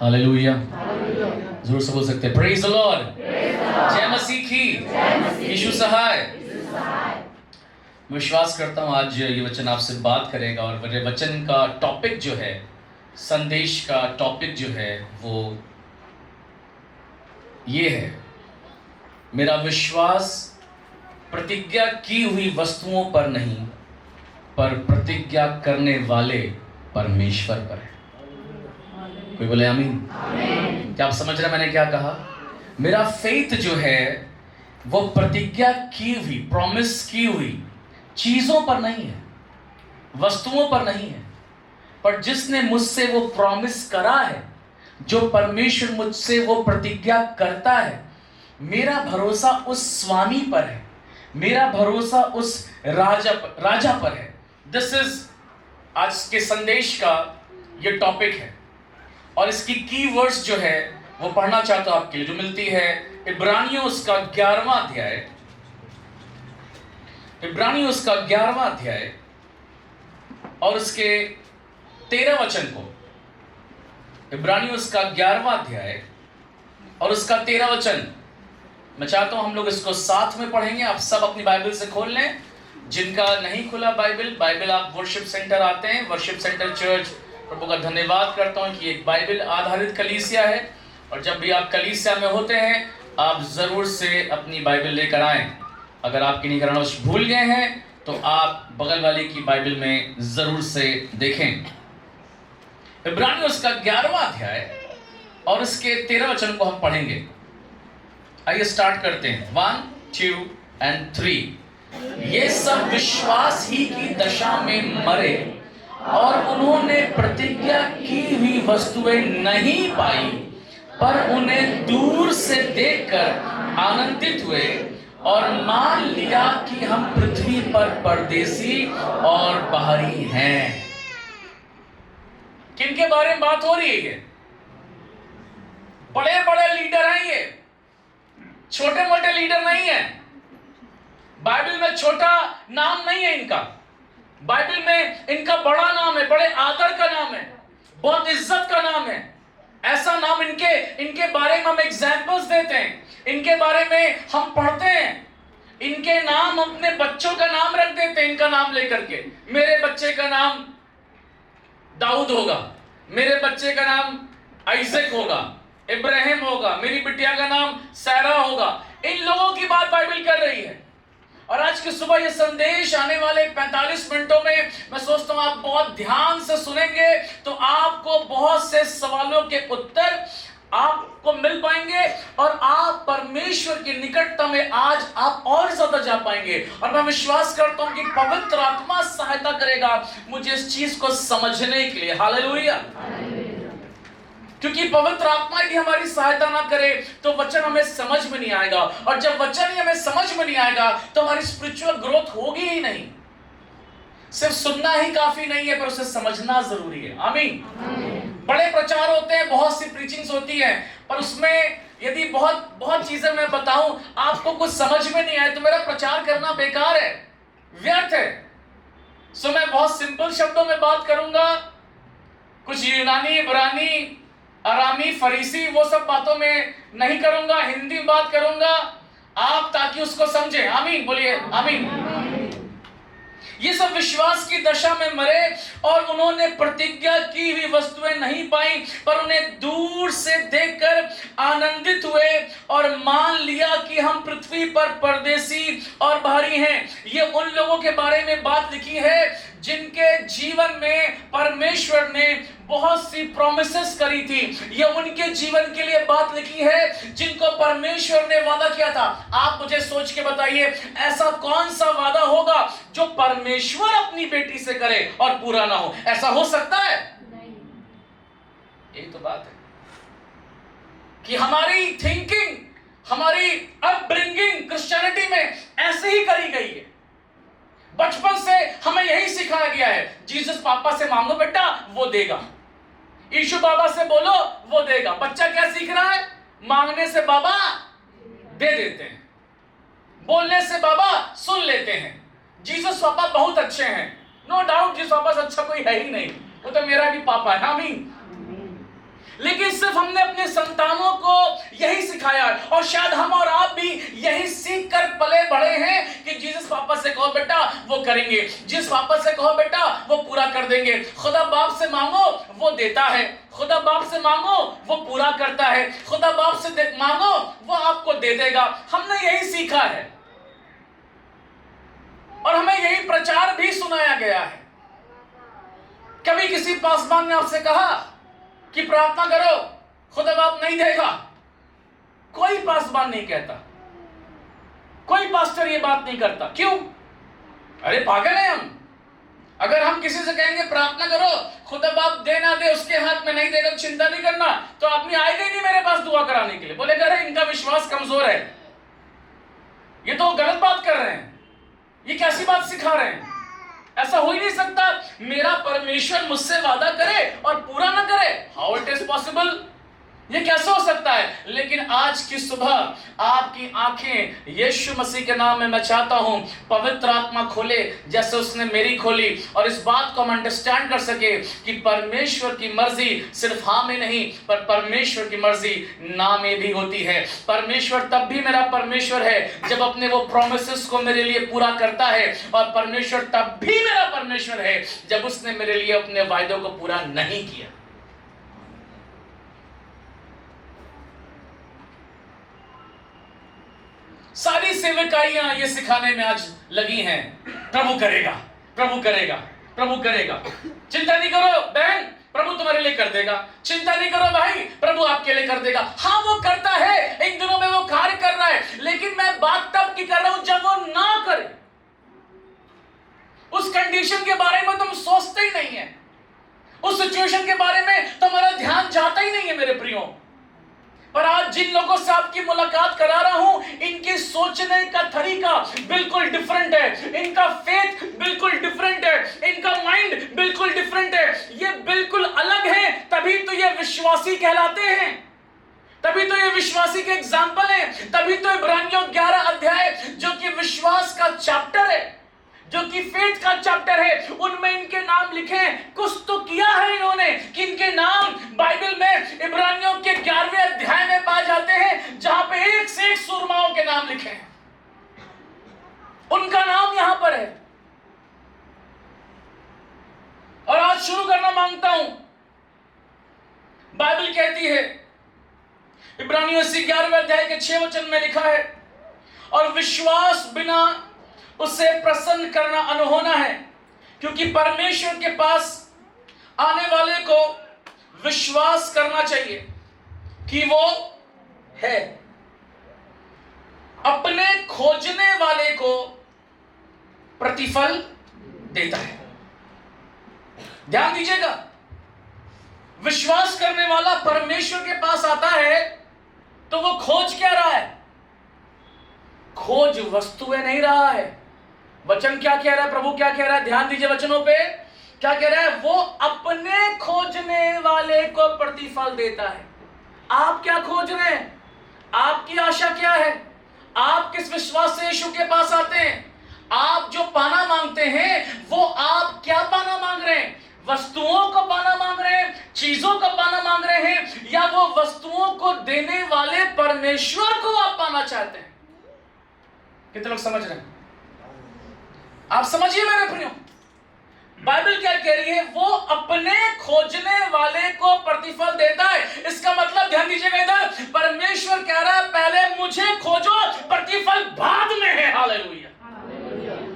Hallelujah. जरूर से बोल सकते हैं प्रेज द लॉर्ड, जय मसीह की, यीशु सहाय। मैं विश्वास करता हूँ आज ये वचन आपसे बात करेगा और मेरे वचन का टॉपिक जो है, संदेश का टॉपिक जो है वो ये है, मेरा विश्वास प्रतिज्ञा की हुई वस्तुओं पर नहीं पर प्रतिज्ञा करने वाले परमेश्वर पर है। कोई बोले आमीन। क्या आप समझ रहे मैंने क्या कहा? मेरा फेथ जो है वो प्रतिज्ञा की हुई, प्रॉमिस की हुई चीजों पर नहीं है, वस्तुओं पर नहीं है, पर जिसने मुझसे वो प्रॉमिस करा है, जो परमेश्वर मुझसे वो प्रतिज्ञा करता है, मेरा भरोसा उस स्वामी पर है, मेरा भरोसा उस राजा पर है। दिस इज आज के संदेश का ये टॉपिक है और इसकी की वर्ड्स जो है वो पढ़ना चाहता हूं आपके लिए, जो मिलती है इब्रानियों उसका 11वां अध्याय, इब्रानियों उसका 11वां अध्याय और उसके 13 वचन को, इब्रानियों उसका 11वां अध्याय और उसका 13 वचन मैं चाहता हूं हम लोग इसको साथ में पढ़ेंगे। आप सब अपनी बाइबल से खोल लें। जिनका नहीं खुला बाइबल आप वर्शिप सेंटर आते हैं, वर्शिप सेंटर चर्च, प्रभु का धन्यवाद करता हूं कि एक बाइबल आधारित कलीसिया है और जब भी आप कलीसिया में होते हैं आप जरूर से अपनी बाइबल लेकर आएं। अगर आपकी नहीं करना भूल गए हैं तो आप बगल वाले की बाइबल में जरूर से देखें। इब्रानियों उसका 11वां अध्याय और इसके 13 वचन को हम पढ़ेंगे। आइए स्टार्ट करते हैं। 1, 2 and 3। ये सब विश्वास ही की दशा में मरे और उन्होंने प्रतिज्ञा की हुई वस्तुएं नहीं पाई पर उन्हें दूर से देखकर आनंदित हुए और मान लिया कि हम पृथ्वी पर परदेसी और बाहरी हैं। किनके बारे में बात हो रही है? बड़े बड़े लीडर हैं ये, छोटे मोटे लीडर नहीं है। बाइबल में छोटा नाम नहीं है इनका, बाइबल में इनका बड़ा नाम है, बड़े आदर का नाम है, बहुत इज्जत का नाम है। ऐसा नाम इनके बारे में हम एग्जाम्पल्स देते हैं, इनके बारे में हम पढ़ते हैं, इनके नाम अपने बच्चों का नाम रख देते हैं इनका नाम लेकर के। मेरे बच्चे का नाम दाऊद होगा, मेरे बच्चे का नाम आइजक होगा, इब्राहिम होगा, मेरी बिटिया का नाम सारा होगा। इन लोगों की बात बाइबल कर रही है। और आज की सुबह ये संदेश आने वाले 45 मिनटों में मैं सोचता हूं आप बहुत ध्यान से सुनेंगे तो आपको बहुत से सवालों के उत्तर आपको मिल पाएंगे और आप परमेश्वर की निकटता में आज आप और ज्यादा जा पाएंगे। और मैं विश्वास करता हूं कि पवित्र आत्मा सहायता करेगा मुझे इस चीज को समझने के लिए। हालेलुया। क्योंकि पवित्र आत्मा यदि हमारी सहायता ना करे तो वचन हमें समझ में नहीं आएगा और जब वचन ही हमें समझ में नहीं आएगा तो हमारी स्पिरिचुअल ग्रोथ होगी ही नहीं। सिर्फ सुनना ही काफी नहीं है पर उसे समझना जरूरी है। आमीन। बड़े प्रचार होते हैं, बहुत सी प्रीचिंग्स होती है, पर उसमें यदि बहुत चीजें मैं बताऊं आपको कुछ समझ में नहीं आए तो मेरा प्रचार करना बेकार है, व्यर्थ है। सो मैं बहुत सिंपल शब्दों में बात करूंगा, कुछ यूनानी, इब्रानी, अरामी, फरीसी वो सब बातों में नहीं करूंगा, हिंदी में बात करूंगा आप ताकि उसको समझें। आमीन बोलिए आमीन। ये सब विश्वास की दशा में मरे और उन्होंने प्रतिज्ञा की हुई वस्तुएं नहीं पाई पर उन्हें दूर से देखकर आनंदित हुए और मान लिया कि हम पृथ्वी पर परदेसी और बाहरी हैं। ये उन लोगों के बारे में बात लिखी है जिनके जीवन में परमेश्वर ने बहुत सी प्रॉमिसेस करी थी। ये उनके जीवन के लिए बात लिखी है जिनको परमेश्वर ने वादा किया था। आप मुझे सोच के बताइए ऐसा कौन सा वादा होगा जो परमेश्वर अपनी बेटी से करे और पूरा ना हो? ऐसा हो सकता है? नहीं। यही तो बात है कि हमारी थिंकिंग, हमारी अपब्रिंगिंग क्रिश्चियनिटी में ऐसे ही करी गई है। बचपन से हमें यही सिखाया गया है, जीसस पापा से मांगो बेटा वो देगा, यीशु बाबा से बोलो वो देगा। बच्चा क्या सीख रहा है? मांगने से बाबा दे देते हैं, बोलने से बाबा सुन लेते हैं। जीसस पापा बहुत अच्छे हैं, नो डाउट जीसस पापा से अच्छा कोई है ही नहीं, वो तो मेरा भी पापा है। आमीन। लेकिन सिर्फ हमने अपने संतानों को यही सिखाया है, और शायद हम और आप भी यही सीख कर पले बड़े हैं कि जीसस पापा से कहो बेटा वो करेंगे, जिस पापा से कहो बेटा वो पूरा कर देंगे, खुदा बाप से मांगो वो देता है, खुदा बाप से मांगो वो पूरा करता है, खुदा बाप से मांगो वो आपको दे देगा। हमने यही सीखा है और हमें यही प्रचार भी सुनाया गया है। कभी किसी पासवान ने आपसे कहा कि प्रार्थना करो खुदा बाप नहीं देगा? कोई पासवान नहीं कहता, कोई पास्टर ये बात नहीं करता। क्यों? अरे पागल है हम। अगर हम किसी से कहेंगे प्रार्थना करो खुदा बाप दे ना दे उसके हाथ में नहीं देगा, चिंता नहीं करना, तो आदमी आएगा ही नहीं मेरे पास दुआ कराने के लिए। बोलेगा अरे इनका विश्वास कमजोर है, ये तो गलत बात कर रहे हैं, ये कैसी बात सिखा रहे हैं। ऐसा हो ही नहीं सकता, मेरा परमेश्वर मुझसे वादा करे और पूरा ना करे। How it is possible? ये कैसे हो सकता है? लेकिन आज की सुबह आपकी आंखें यीशु मसीह के नाम में मैं चाहता हूं पवित्र आत्मा खोले जैसे उसने मेरी खोली, और इस बात को हम अंडरस्टैंड कर सके कि परमेश्वर की मर्जी सिर्फ हाँ में नहीं पर परमेश्वर की मर्जी ना में भी होती है। परमेश्वर तब भी मेरा परमेश्वर है जब अपने वो प्रोमिसेस को मेरे लिए पूरा करता है, और परमेश्वर तब भी मेरा परमेश्वर है जब उसने मेरे लिए अपने वायदों को पूरा नहीं किया। सारी सेवकाइयां ये सिखाने में आज लगी हैं, प्रभु करेगा, प्रभु करेगा, प्रभु करेगा। चिंता नहीं करो बहन, प्रभु तुम्हारे लिए कर देगा। चिंता नहीं करो भाई, प्रभु आपके लिए कर देगा। हाँ वो करता है, इन दिनों में वो कार्य कर रहा है, लेकिन मैं बात तब की कर रहा हूं जब वो ना करे। उस कंडीशन के बारे में तुम सोचते ही नहीं है, उस सिचुएशन के बारे में तुम्हारा ध्यान जाता ही नहीं है मेरे प्रियो। पर आज जिन लोगों से आपकी मुलाकात करा रहा हूं, इनके सोचने का तरीका बिल्कुल डिफरेंट है, इनका फेथ बिल्कुल डिफरेंट है, इनका माइंड बिल्कुल डिफरेंट है, ये बिल्कुल अलग है। तभी तो ये विश्वासी कहलाते हैं, तभी तो ये विश्वासी के एग्जाम्पल है। तभी तो इब्रानियों 11 अध्याय जो कि विश्वास का चैप्टर है, जो कि फेथ का चैप्टर है, उनमें इनके नाम लिखे। कुछ तो किया है इन्होंने कि इनके नाम बाइबल में इब्रानियों के 11वें अध्याय में पाए जाते हैं, जहां पे एक से एक सूरमाओं के नाम लिखे हैं, उनका नाम यहां पर है। और आज शुरू करना मांगता हूं। बाइबल कहती है इब्रानियों से 11वें अध्याय के 6 वचन में लिखा है, और विश्वास बिना उसे प्रसन्न करना अनहोना है, क्योंकि परमेश्वर के पास आने वाले को विश्वास करना चाहिए कि वो है, अपने खोजने वाले को प्रतिफल देता है। ध्यान दीजिएगा, विश्वास करने वाला परमेश्वर के पास आता है तो वो खोज क्या रहा है? खोज वस्तुएं नहीं रहा है। वचन क्या कह रहा है? प्रभु क्या कह रहा है? ध्यान दीजिए वचनों पे, क्या कह रहा है? वो अपने खोजने वाले को प्रतिफल देता है। आप क्या खोज रहे हैं? आपकी आशा क्या है? आप किस विश्वास से यीशु के पास आते हैं? आप जो पाना मांगते हैं वो आप क्या पाना मांग रहे हैं? वस्तुओं को पाना मांग रहे हैं, चीजों का पाना मांग रहे हैं, या वो वस्तुओं को देने वाले परमेश्वर को आप पाना चाहते हैं? कितने लोग समझ रहे हैं? आप समझिए मेरे प्रियो, बाइबल क्या कह रही है? वो अपने खोजने वाले को प्रतिफल देता है। इसका मतलब ध्यान दीजिएगा, इधर परमेश्वर कह रहा है पहले मुझे खोजो, प्रतिफल बाद में है। हालेलुया।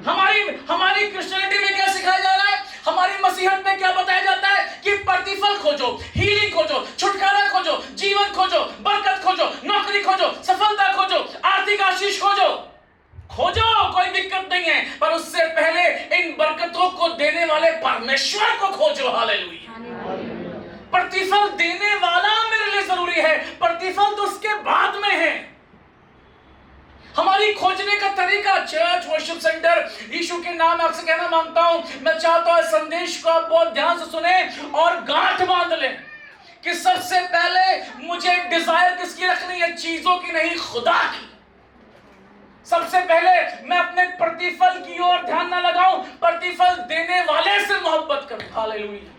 हमारी क्रिश्चियनिटी में क्या सिखाया जा रहा है? हमारी मसीहत में क्या बताया जाता है कि प्रतिफल खोजो, हीलिंग खोजो, छुटकारा खोजो, जीवन खोजो, बरकत खोजो, नौकरी खोजो, सफलता खोजो, आर्थिक आशीष खोजो। खोजो, कोई दिक्कत नहीं है, पर उससे पहले इन बरकतों को देने वाले परमेश्वर को खोजो। हालेलुया। प्रतिफल देने वाला मेरे लिए जरूरी है, प्रतिफल तो उसके बाद में है। हमारी खोजने का तरीका, चर्च, वर्शिप सेंटर, यीशु के नाम में आपसे कहना मांगता हूं, मैं चाहता हूं संदेश को आप बहुत ध्यान से सुने और गांठ बांध लें कि सबसे पहले मुझे डिजायर किसकी रखनी है? चीजों की नहीं, खुदा की। सबसे पहले मैं अपने प्रतिफल की ओर ध्यान ना लगाऊं, प्रतिफल देने वाले से मोहब्बत करूं। हालेलुया।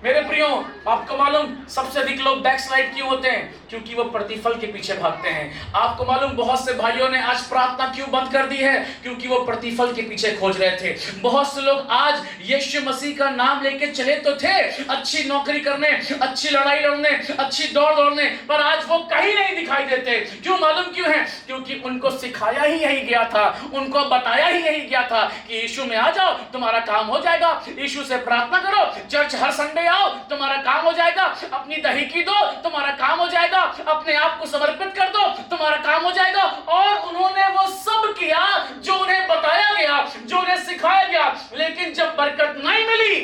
मेरे प्रियो, आपको मालूम सबसे अधिक लोग बैकस्लाइड क्यों होते हैं? क्योंकि वो प्रतिफल के पीछे भागते हैं। आपको मालूम बहुत से भाइयों ने आज प्रार्थना क्यों बंद कर दी है? क्योंकि वो प्रतिफल के पीछे खोज रहे थे। बहुत से लोग आज यीशु मसीह का नाम लेके चले तो थे अच्छी नौकरी करने, अच्छी लड़ाई लड़ने, अच्छी दौड़ दौड़ने, पर आज वो कहीं नहीं दिखाई देते। क्यों? मालूम क्यों है? क्योंकि उनको सिखाया ही यही गया था, उनको बताया ही यही गया था कि यीशु में आ जाओ, तुम्हारा काम हो जाएगा, यीशु से प्रार्थना करो, चर्च हर संडे आओ, तुम्हारा काम हो जाएगा, अपनी दहीकी दो, तुम्हारा काम हो जाएगा, अपने आप को समर्पित कर दो, तुम्हारा काम हो जाएगा। और उन्होंने वो सब किया जो उन्हें बताया गया, जो उन्हें सिखाया गया, लेकिन जब बरकत नहीं मिली,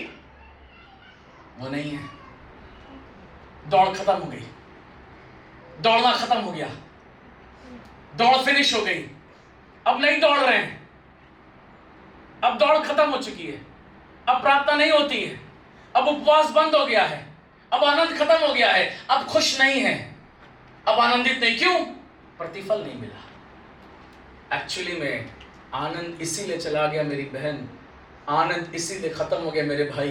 वो नहीं है। दौड़ खत्म हो गई, दौड़ना खत्म हो गया, दौड़ फिनिश हो गई, अब नहीं दौड़ रहे हैं, अब दौड़ खत्म हो चुकी है, अब प्रार्थना नहीं होती है, अब उपवास बंद हो गया है, अब आनंद खत्म हो गया है, अब खुश नहीं है, अब आनंदित नहीं। क्यों? प्रतिफल नहीं मिला। एक्चुअली में आनंद इसीलिए चला गया मेरी बहन, आनंद इसीलिए खत्म हो गया मेरे भाई,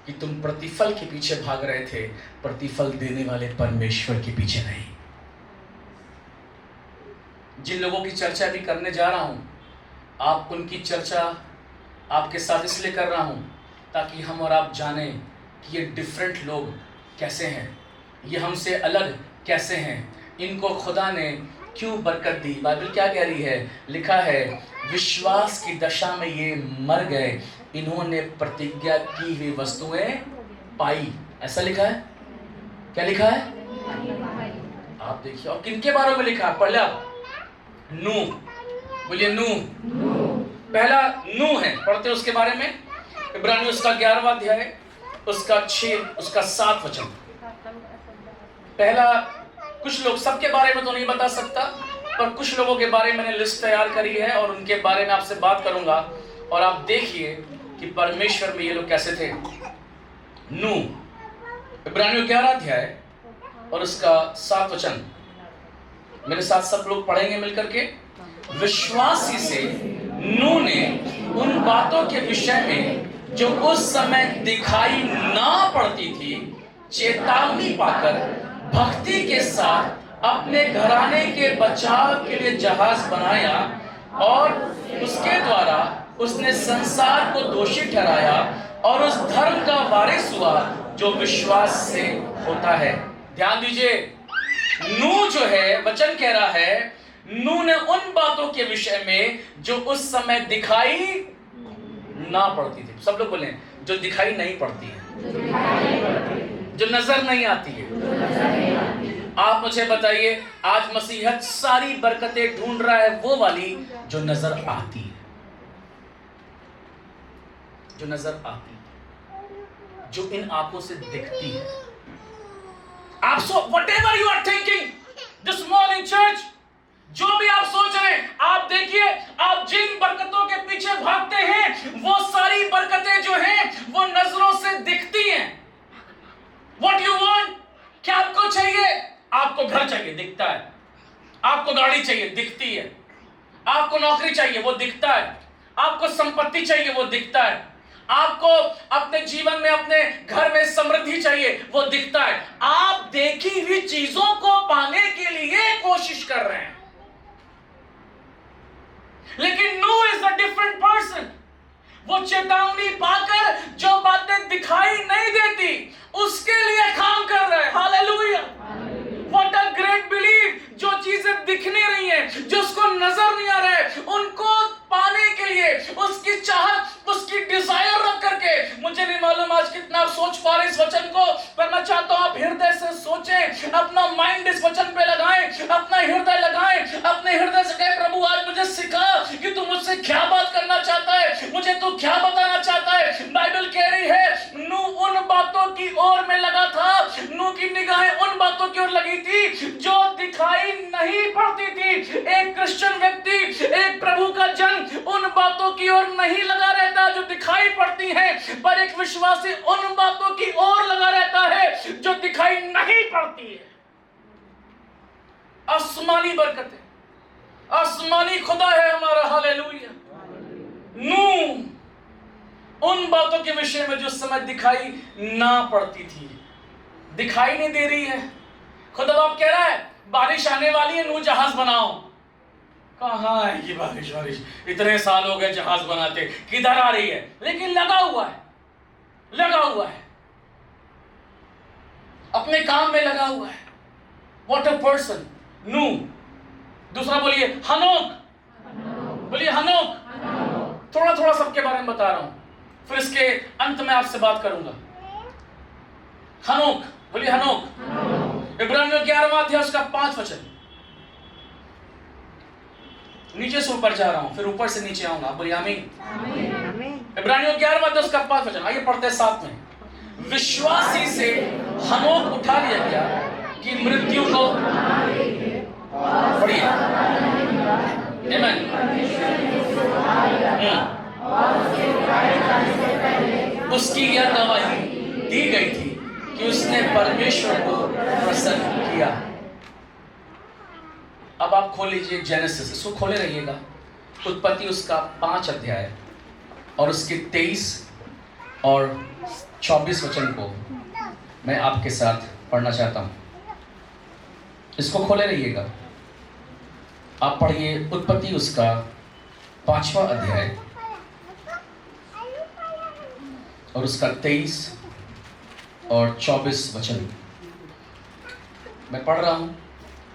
कि तुम प्रतिफल के पीछे भाग रहे थे, प्रतिफल देने वाले परमेश्वर के पीछे नहीं। जिन लोगों की चर्चा भी करने जा रहा हूं, आप उनकी चर्चा आपके साथ इसलिए कर रहा हूं ताकि हम और आप जानें कि ये डिफरेंट लोग कैसे हैं, ये हमसे अलग कैसे हैं, इनको खुदा ने क्यों बरकत दी। बाइबल क्या कह रही है? लिखा है, विश्वास की दशा में ये मर गए, इन्होंने प्रतिज्ञा की हुई वस्तुएं पाई। ऐसा लिखा है। क्या लिखा है? आप देखिए। और किनके बारे में लिखा? पहला नूह, बोलिए नूह। पहला नूह है, पढ़ते उसके बारे में, इब्रानियों उसका 11वां अध्याय, उसका 6, उसका 7 वचन। पहला, कुछ लोग, सबके बारे में तो नहीं बता सकता, पर कुछ लोगों के बारे में मैंने लिस्ट तैयार करी है और उनके बारे में आपसे बात करूंगा, और आप देखिए कि परमेश्वर में ये लोग कैसे थे। नूह, इब्रानियों 11 अध्याय और उसका 7 वचन, मेरे साथ सब लोग पढ़ेंगे मिलकर के। विश्वासी से नूह ने उन बातों के विषय में जो उस समय दिखाई ना पड़ती थी चेतावनी पाकर भक्ति के साथ अपने घराने के बचाव के लिए जहाज बनाया, और उसके द्वारा उसने संसार को दोषी ठहराया और उस धर्म का वारिस हुआ जो विश्वास से होता है। ध्यान दीजिए, नूह जो है, वचन कह रहा है, नूह ने उन बातों के विषय में जो उस समय दिखाई ना पड़ती थी। सब लोग बोले, जो दिखाई नहीं पड़ती है, जो नजर नहीं आती है। आप मुझे बताइए, आज मसीहत सारी बरकतें ढूंढ रहा है, वो वाली जो नजर आती है, जो नजर आती है, जो इन आंखों से दिखती है। आप whatever you are thinking this morning church, जो भी आप सोच रहे हैं, आप देखिए, आप जिन बरकतों के पीछे भागते हैं, वो सारी बरकतें जो हैं वो नजरों से दिखती हैं। What you want? क्या आपको चाहिए? आपको घर चाहिए, दिखता है। आपको गाड़ी चाहिए, दिखती है। आपको नौकरी चाहिए, वो दिखता है। आपको संपत्ति चाहिए, वो दिखता है। आपको अपने जीवन में, अपने घर में समृद्धि चाहिए, वो दिखता है। आप देखी हुई चीजों को पाने के लिए कोशिश कर रहे हैं, लेकिन नूह इज अ डिफरेंट पर्सन। वो चेतावनी पाकर जो बातें दिखाई नहीं देती उसके लिए काम कर रहे हैं। Hallelujah, what a great believe. जो चीजें दिख नहीं रही हैं, जो उसको नजर नहीं आ रहा है, उनको पाने के लिए उसकी चाहत, उसकी डिजायर रख करके, मुझे नहीं मालूम आज कितना आप सोच पा रहे इस वचन को, पर मैं चाहता हूं आप हृदय से सोचें, अपना माइंड इस वचन पे लगाएं, अपना हृदय लगाएं, अपने हृदय से कहें, प्रभु आज मुझे सिखा कि तू मुझसे क्या बात करना चाहता है, मुझे तू क्या बताना चाहता है। बाइबल कह रही है, नूह उन बातों की ओर में लगा था, नूह की निगाहें उन बातों की ओर लगी थी जो दिखाई नहीं पड़ती थी। एक क्रिश्चियन व्यक्ति, एक प्रभु का जन उन बातों की ओर नहीं लगा रहता जो दिखाई पड़ती हैं, पर एक विश्वासी उन बातों की ओर लगा रहता है जो दिखाई नहीं पड़ती है। आसमानी बरकतें, आसमानी खुदा है हमारा। हालेलुया। नूह उन बातों के विषय में जो समय दिखाई ना पड़ती थी, दिखाई नहीं दे रही है। खुदा बाप कह रहा है बारिश आने वाली है, नूह जहाज बनाओ। कहाँ है ये बारिश? इतने साल हो गए जहाज बनाते, किधर आ रही है? लेकिन लगा हुआ है, लगा हुआ है, अपने काम में लगा हुआ है। What a person, नूह। दूसरा बोलिए हनोक, बोलिए हनोक। थोड़ा थोड़ा सबके बारे में बता रहा हूं, फिर इसके अंत में आपसे बात करूंगा। हनोक, बोलिए हनोक। इब्रानियों 11वां अध्याय उसका 5 वचन। नीचे से ऊपर जा रहा हूं, फिर ऊपर से नीचे आऊंगा। बोलिए आमीन। इब्रानियों 11वां अध्याय उसका 5 वचन। आइए पढ़ते हैं साथ में। विश्वासी से हनोक उठा लिया गया कि मृत्यु को, पढ़िए, आमीन। उसकी यह गवाही दी गई थी कि उसने परमेश्वर को प्रसन्न किया। अब आप खोल लीजिए जेनेसिस, इसको खोले रहिएगा। उत्पत्ति उसका 5 अध्याय और उसके 23 और 24 वचन को मैं आपके साथ पढ़ना चाहता हूं। इसको खोले रहिएगा, आप पढ़िए। उत्पत्ति उसका 5वां अध्याय और उसका 23 और 24 वचन मैं पढ़ रहा हूं,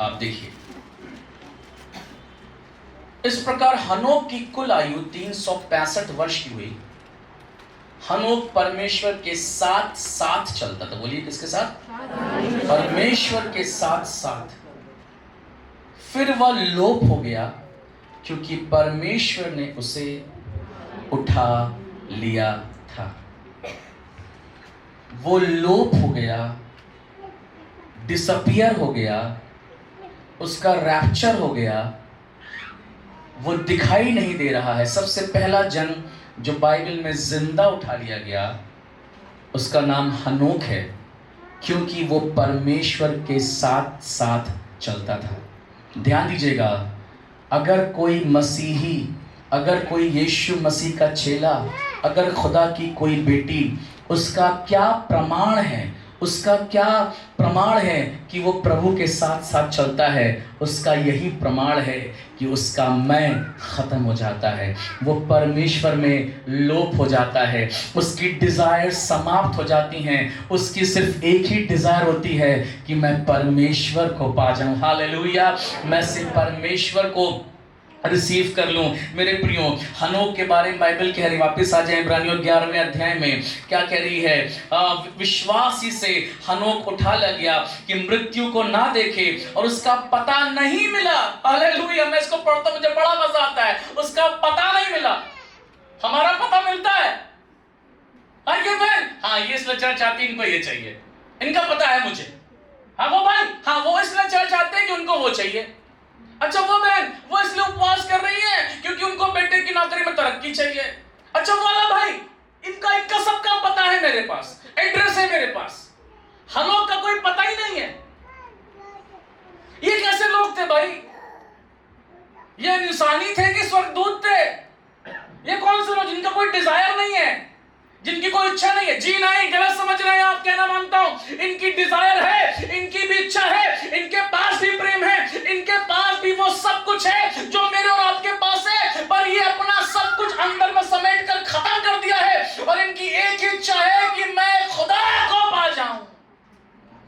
आप देखिए। इस प्रकार हनोक की कुल आयु 365 वर्ष की हुई। हनोक परमेश्वर के साथ साथ चलता था। बोलिए किसके साथ? परमेश्वर के साथ साथ। फिर वह लोप हो गया क्योंकि परमेश्वर ने उसे उठा लिया था। वो लोप हो गया, डिसअपियर हो गया, उसका रैप्चर हो गया, वो दिखाई नहीं दे रहा है। सबसे पहला जन जो बाइबल में जिंदा उठा लिया गया उसका नाम हनोक है, क्योंकि वो परमेश्वर के साथ साथ चलता था। ध्यान दीजिएगा, अगर कोई मसीही, अगर कोई यीशु मसीह का चेला, अगर खुदा की कोई बेटी, उसका क्या प्रमाण है, उसका क्या प्रमाण है कि वो प्रभु के साथ साथ चलता है? उसका यही प्रमाण है कि उसका मैं खत्म हो जाता है, वो परमेश्वर में लोप हो जाता है, उसकी डिजायर समाप्त हो जाती हैं। उसकी सिर्फ एक ही डिजायर होती है कि मैं परमेश्वर को पा जाऊं। हालेलुया, मैं सिर्फ परमेश्वर को रिसीव कर लूं। मेरे प्रियो, हनोक के बारे में बाइबल कह रही, वापस आ जाए इब्रानियों 11वें अध्याय में, क्या कह रही है? विश्वासी से हनोक उठा लिया गया कि मृत्यु को ना देखे और उसका पता नहीं मिला। हालेलुया, मैं इसको पढ़ता मुझे बड़ा मजा आता है। उसका पता नहीं मिला, हमारा पता मिलता है। हाँ, ये इसलिए चर्च आती, इनको ये चाहिए, इनका पता है मुझे। हाँ वो भाई, हाँ वो इसलिए चर्च आते हैं कि उनको वो चाहिए। अच्छा वो बहन, वो इसलिए उपवास कर रही है क्योंकि उनको बेटे की नौकरी में तरक्की चाहिए। अच्छा वाला भाई, इनका सबका पता है मेरे पास, एड्रेस है मेरे पास। हनोक का कोई पता ही नहीं है। ये कैसे लोग थे भाई? ये इंसानी थे कि स्वर्गदूत थे? ये कौन से लोग जिनका कोई डिजायर नहीं है, जिनकी कोई इच्छा नहीं है? जी नहीं, गलत समझ रहे हैं आप, कहना मानता हूं। इनकी डिजायर है, इनकी भी इच्छा है, इनके पास भी प्रेम है, इनके पास भी वो सब कुछ है जो मेरे और आपके पास है, पर ये अपना सब कुछ अंदर में समेट कर खत्म कर दिया है। और इनकी एक ही इच्छा है कि मैं खुदा को पा जाऊं,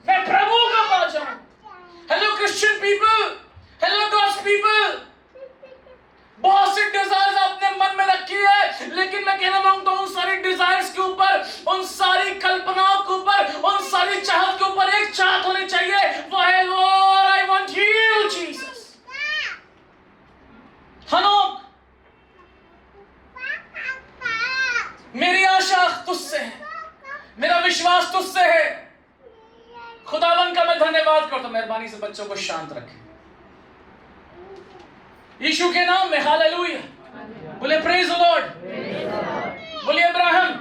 मैं प्रभु को पा जाऊं। Hello Christian people, hello God's people, बहुत सी डिजायर्स आपने मन में रखी है, लेकिन मैं कहना मांगता हूं उन सारी डिजायर्स के ऊपर, उन सारी कल्पनाओं के ऊपर, उन सारी चाहत के ऊपर एक चाहत होनी चाहिए, वो है Lord I want you Jesus. हनोक, मेरी आशा तुझसे है, मेरा विश्वास तुझसे है। खुदावन का मैं धन्यवाद करता हूं। मेहरबानी से बच्चों को शांत रखें यीशु के नाम में। हालेलुया, बोले प्रेज द लॉर्ड, बोले अब्राहम।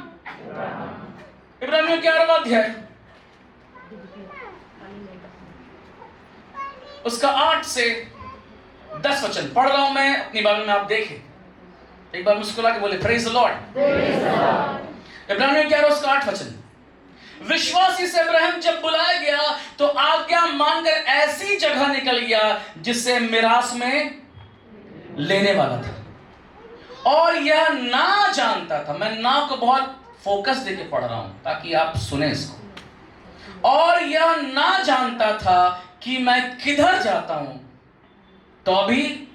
इब्रानियों 11वां अध्याय उसका 8 से 10 वचन पढ़ रहा हूं मैं अपनी बाइबल में, आप देखें। एक बार मुस्कुरा के बोले प्रेज द लॉर्ड। इब्रानियों 11 उसका 8 वचन। विश्वासी से इब्राहिम जब बुलाया गया तो आज्ञा मानकर ऐसी जगह निकल गया जिसे मिरास में लेने वाला था, और यह ना जानता था, मैं ना को बहुत फोकस देके पढ़ रहा हूं ताकि आप सुने इसको, और यह ना जानता था कि मैं किधर जाता हूं, तो अभी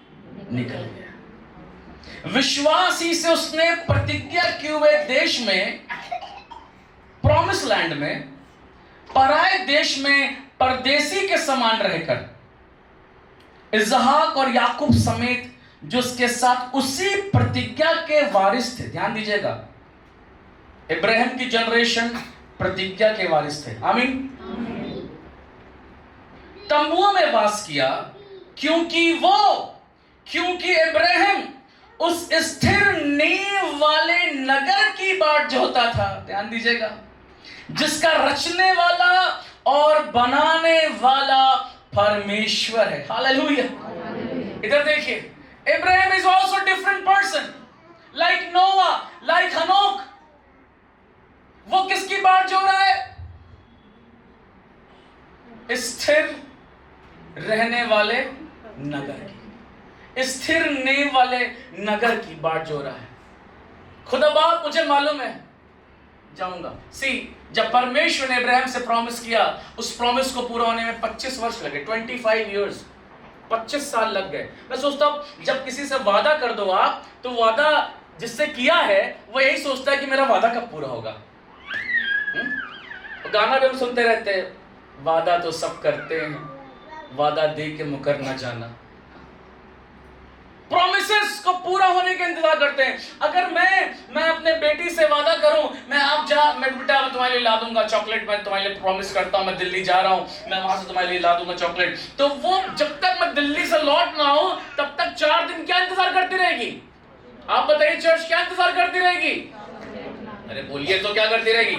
निकल गया। विश्वासी से उसने प्रतिज्ञा किए हुए देश में, प्रॉमिस लैंड में, पराए देश में परदेसी के समान रहकर इसहाक और याकूब समेत जो उसके साथ उसी प्रतिज्ञा के वारिस थे, ध्यान दीजिएगा, इब्राहिम की जनरेशन प्रतिज्ञा के वारिस थे, आमीन, तंबुओं में वास किया, क्योंकि इब्राहिम उस स्थिर नींव वाले नगर की बाट जोहता था, ध्यान दीजिएगा, जिसका रचने वाला और बनाने वाला परमेश्वर है। हालेलुया। इधर देखिए, Ibrahim is also different person, like नोआ, लाइक हनोक। वो किसकी बाट जो रहा है? स्थिर रहने वाले नगर की, स्थिर नींव वाले नगर की बाट जो रहा है। खुदा बाप मुझे मालूम है जाऊंगा। जब परमेश्वर ने इब्राहिम से प्रॉमिस किया, उस प्रॉमिस को पूरा होने में 25 वर्ष लगे, 25 इयर्स, 25 साल लग गए। मैं सोचता हूं जब किसी से वादा कर दो आप, तो वादा जिससे किया है वो यही सोचता है कि मेरा वादा कब पूरा होगा। गाना भी हम सुनते रहते हैं, वादा तो सब करते हैं, वादा दे के मुकर ना जाना। प्रोमिसेस को पूरा होने का इंतजार करते हैं। अगर मैं अपने बेटी से वादा करूं, मैं बेटा मैं तुम्हारे लिए ला दूंगा चॉकलेट, मैं तुम्हारे लिए प्रॉमिस करता हूं, मैं दिल्ली जा रहा हूं, मैं वहां से तुम्हारे लिए ला दूंगा चॉकलेट, तो वो जब तक मैं दिल्ली से लौट ना आऊं तब तक 4 दिन क्या इंतजार करती रहेगी? आप बताइए, चर्च क्या इंतजार करती रहेगी? अरे बोलिए तो, क्या करती रहेगी?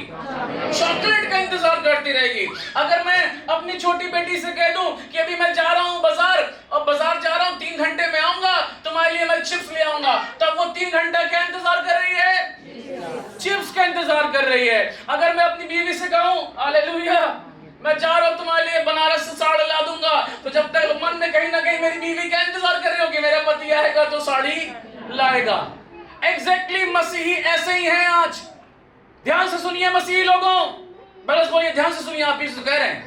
चॉकलेट का इंतजार करती रहेगी। अगर मैं अपनी छोटी बेटी से कह दूं कि अभी मैं जा रहा हूं बाजार, और बाजार जा रहा हूं 3 घंटे में आऊंगा, तुम्हारे लिए मैं चिप्स ले आऊंगा, तब वो 3 घंटा क्या इंतजार कर रही है? चिप्स का इंतजार कर रही है। अगर मैं अपनी बीवी से कहूं, हालेलुया, मैं जा रहा हूं तुम्हारे लिए बनारस से साड़ी ला दूंगा, तो जब तक मन में कहीं ना कहीं मेरी बीवी क्या इंतजार कर रही होगी? मेरा पति आएगा तो साड़ी लाएगा। एग्जैक्टली मसीही ऐसे ही हैं आज। ध्यान से सुनिए मसीही लोगों, बस बोलिए ध्यान से सुनिए, आप इसे कह रहे हैं,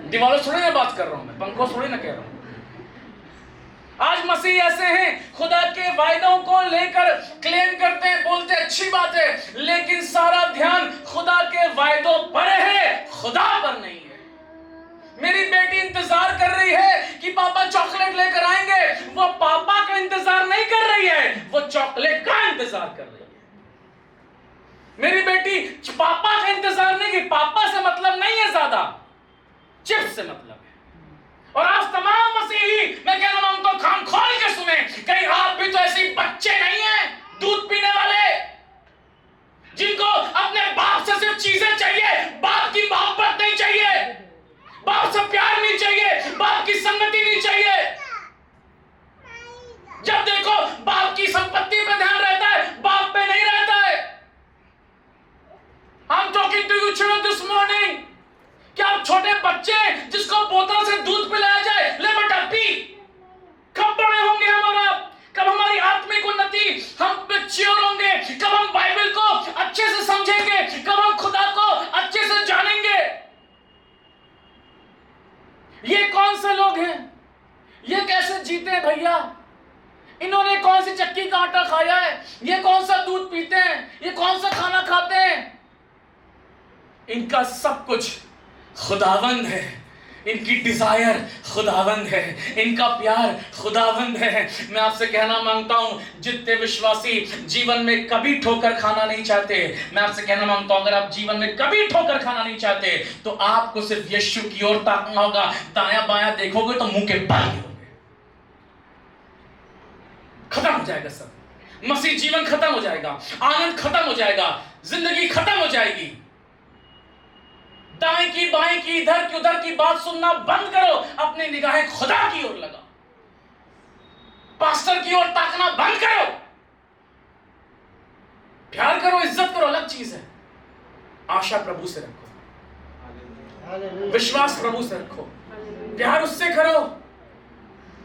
दीवारों थोड़ी ना बात कर रहा हूं मैं, पंखों थोड़ी ना कह रहा हूं। आज मसीह ऐसे हैं, खुदा के वायदों को लेकर क्लेम करते हैं, बोलते हैं अच्छी बात है, लेकिन सारा ध्यान खुदा के वायदों पर है, खुदा पर नहीं है। मेरी बेटी इंतजार कर रही है कि पापा चॉकलेट लेकर आएंगे, वो पापा का इंतजार नहीं कर रही है, वो चॉकलेट का इंतजार कर रही है। मेरी बेटी पापा का इंतजार नहीं, कि पापा से मतलब नहीं है, ज्यादा चिप्स से मतलब है। और आज तमाम मसीही, मैं कह रहा हूं तो कान खोल के सुने, कहीं आप भी तो ऐसे बच्चे नहीं हैं दूध पीने वाले, जिनको अपने बाप से सिर्फ चीजें चाहिए, बाप की मोहब्बत नहीं चाहिए, बाप से प्यार नहीं चाहिए, बाप की संगति नहीं चाहिए। जब देखो बाप की संपत्ति पे ध्यान रहता है, बाप पे नहीं रहता है। I'm talking to you children this morning. क्या आप छोटे बच्चे जिसको बोतल से दूध पिलाया जाए, ले बेटा पी, कब बड़े होंगे हम? और कब हमारी आत्मिक उन्नति, हम मैच्योर होंगे, कब हम बाइबल को अच्छे से समझेंगे, कब हम खुदा को अच्छे से जानेंगे? ये कौन से लोग हैं? ये कैसे जीते हैं भैया? इन्होंने कौन सी चक्की का आटा खाया है? ये कौन सा दूध पीते हैं? ये कौन सा खाना खाते हैं? इनका सब कुछ खुदावंद है, इनकी डिजायर खुदावंद है, इनका प्यार खुदावंद है। मैं आपसे कहना मांगता हूं, जितने विश्वासी जीवन में कभी ठोकर खाना नहीं चाहते, मैं आपसे कहना मांगता हूं, अगर आप जीवन में कभी ठोकर खाना नहीं चाहते, तो आपको सिर्फ यीशु की ओर ताकना होगा। दायां बायां देखोगे तो मुंह के बल गिरोगे, खत्म हो जाएगा सब। मसीह जीवन खत्म हो जाएगा, आनंद खत्म हो जाएगा, जिंदगी खत्म हो जाएगी। दाएं की बाएं की, इधर की उधर की बात सुनना बंद करो, अपनी निगाहें खुदा की ओर लगाओ, पास्टर की ओर ताकना बंद करो। प्यार करो, इज्जत करो, अलग चीज है। आशा प्रभु से रखो, विश्वास प्रभु से रखो, प्यार उससे करो।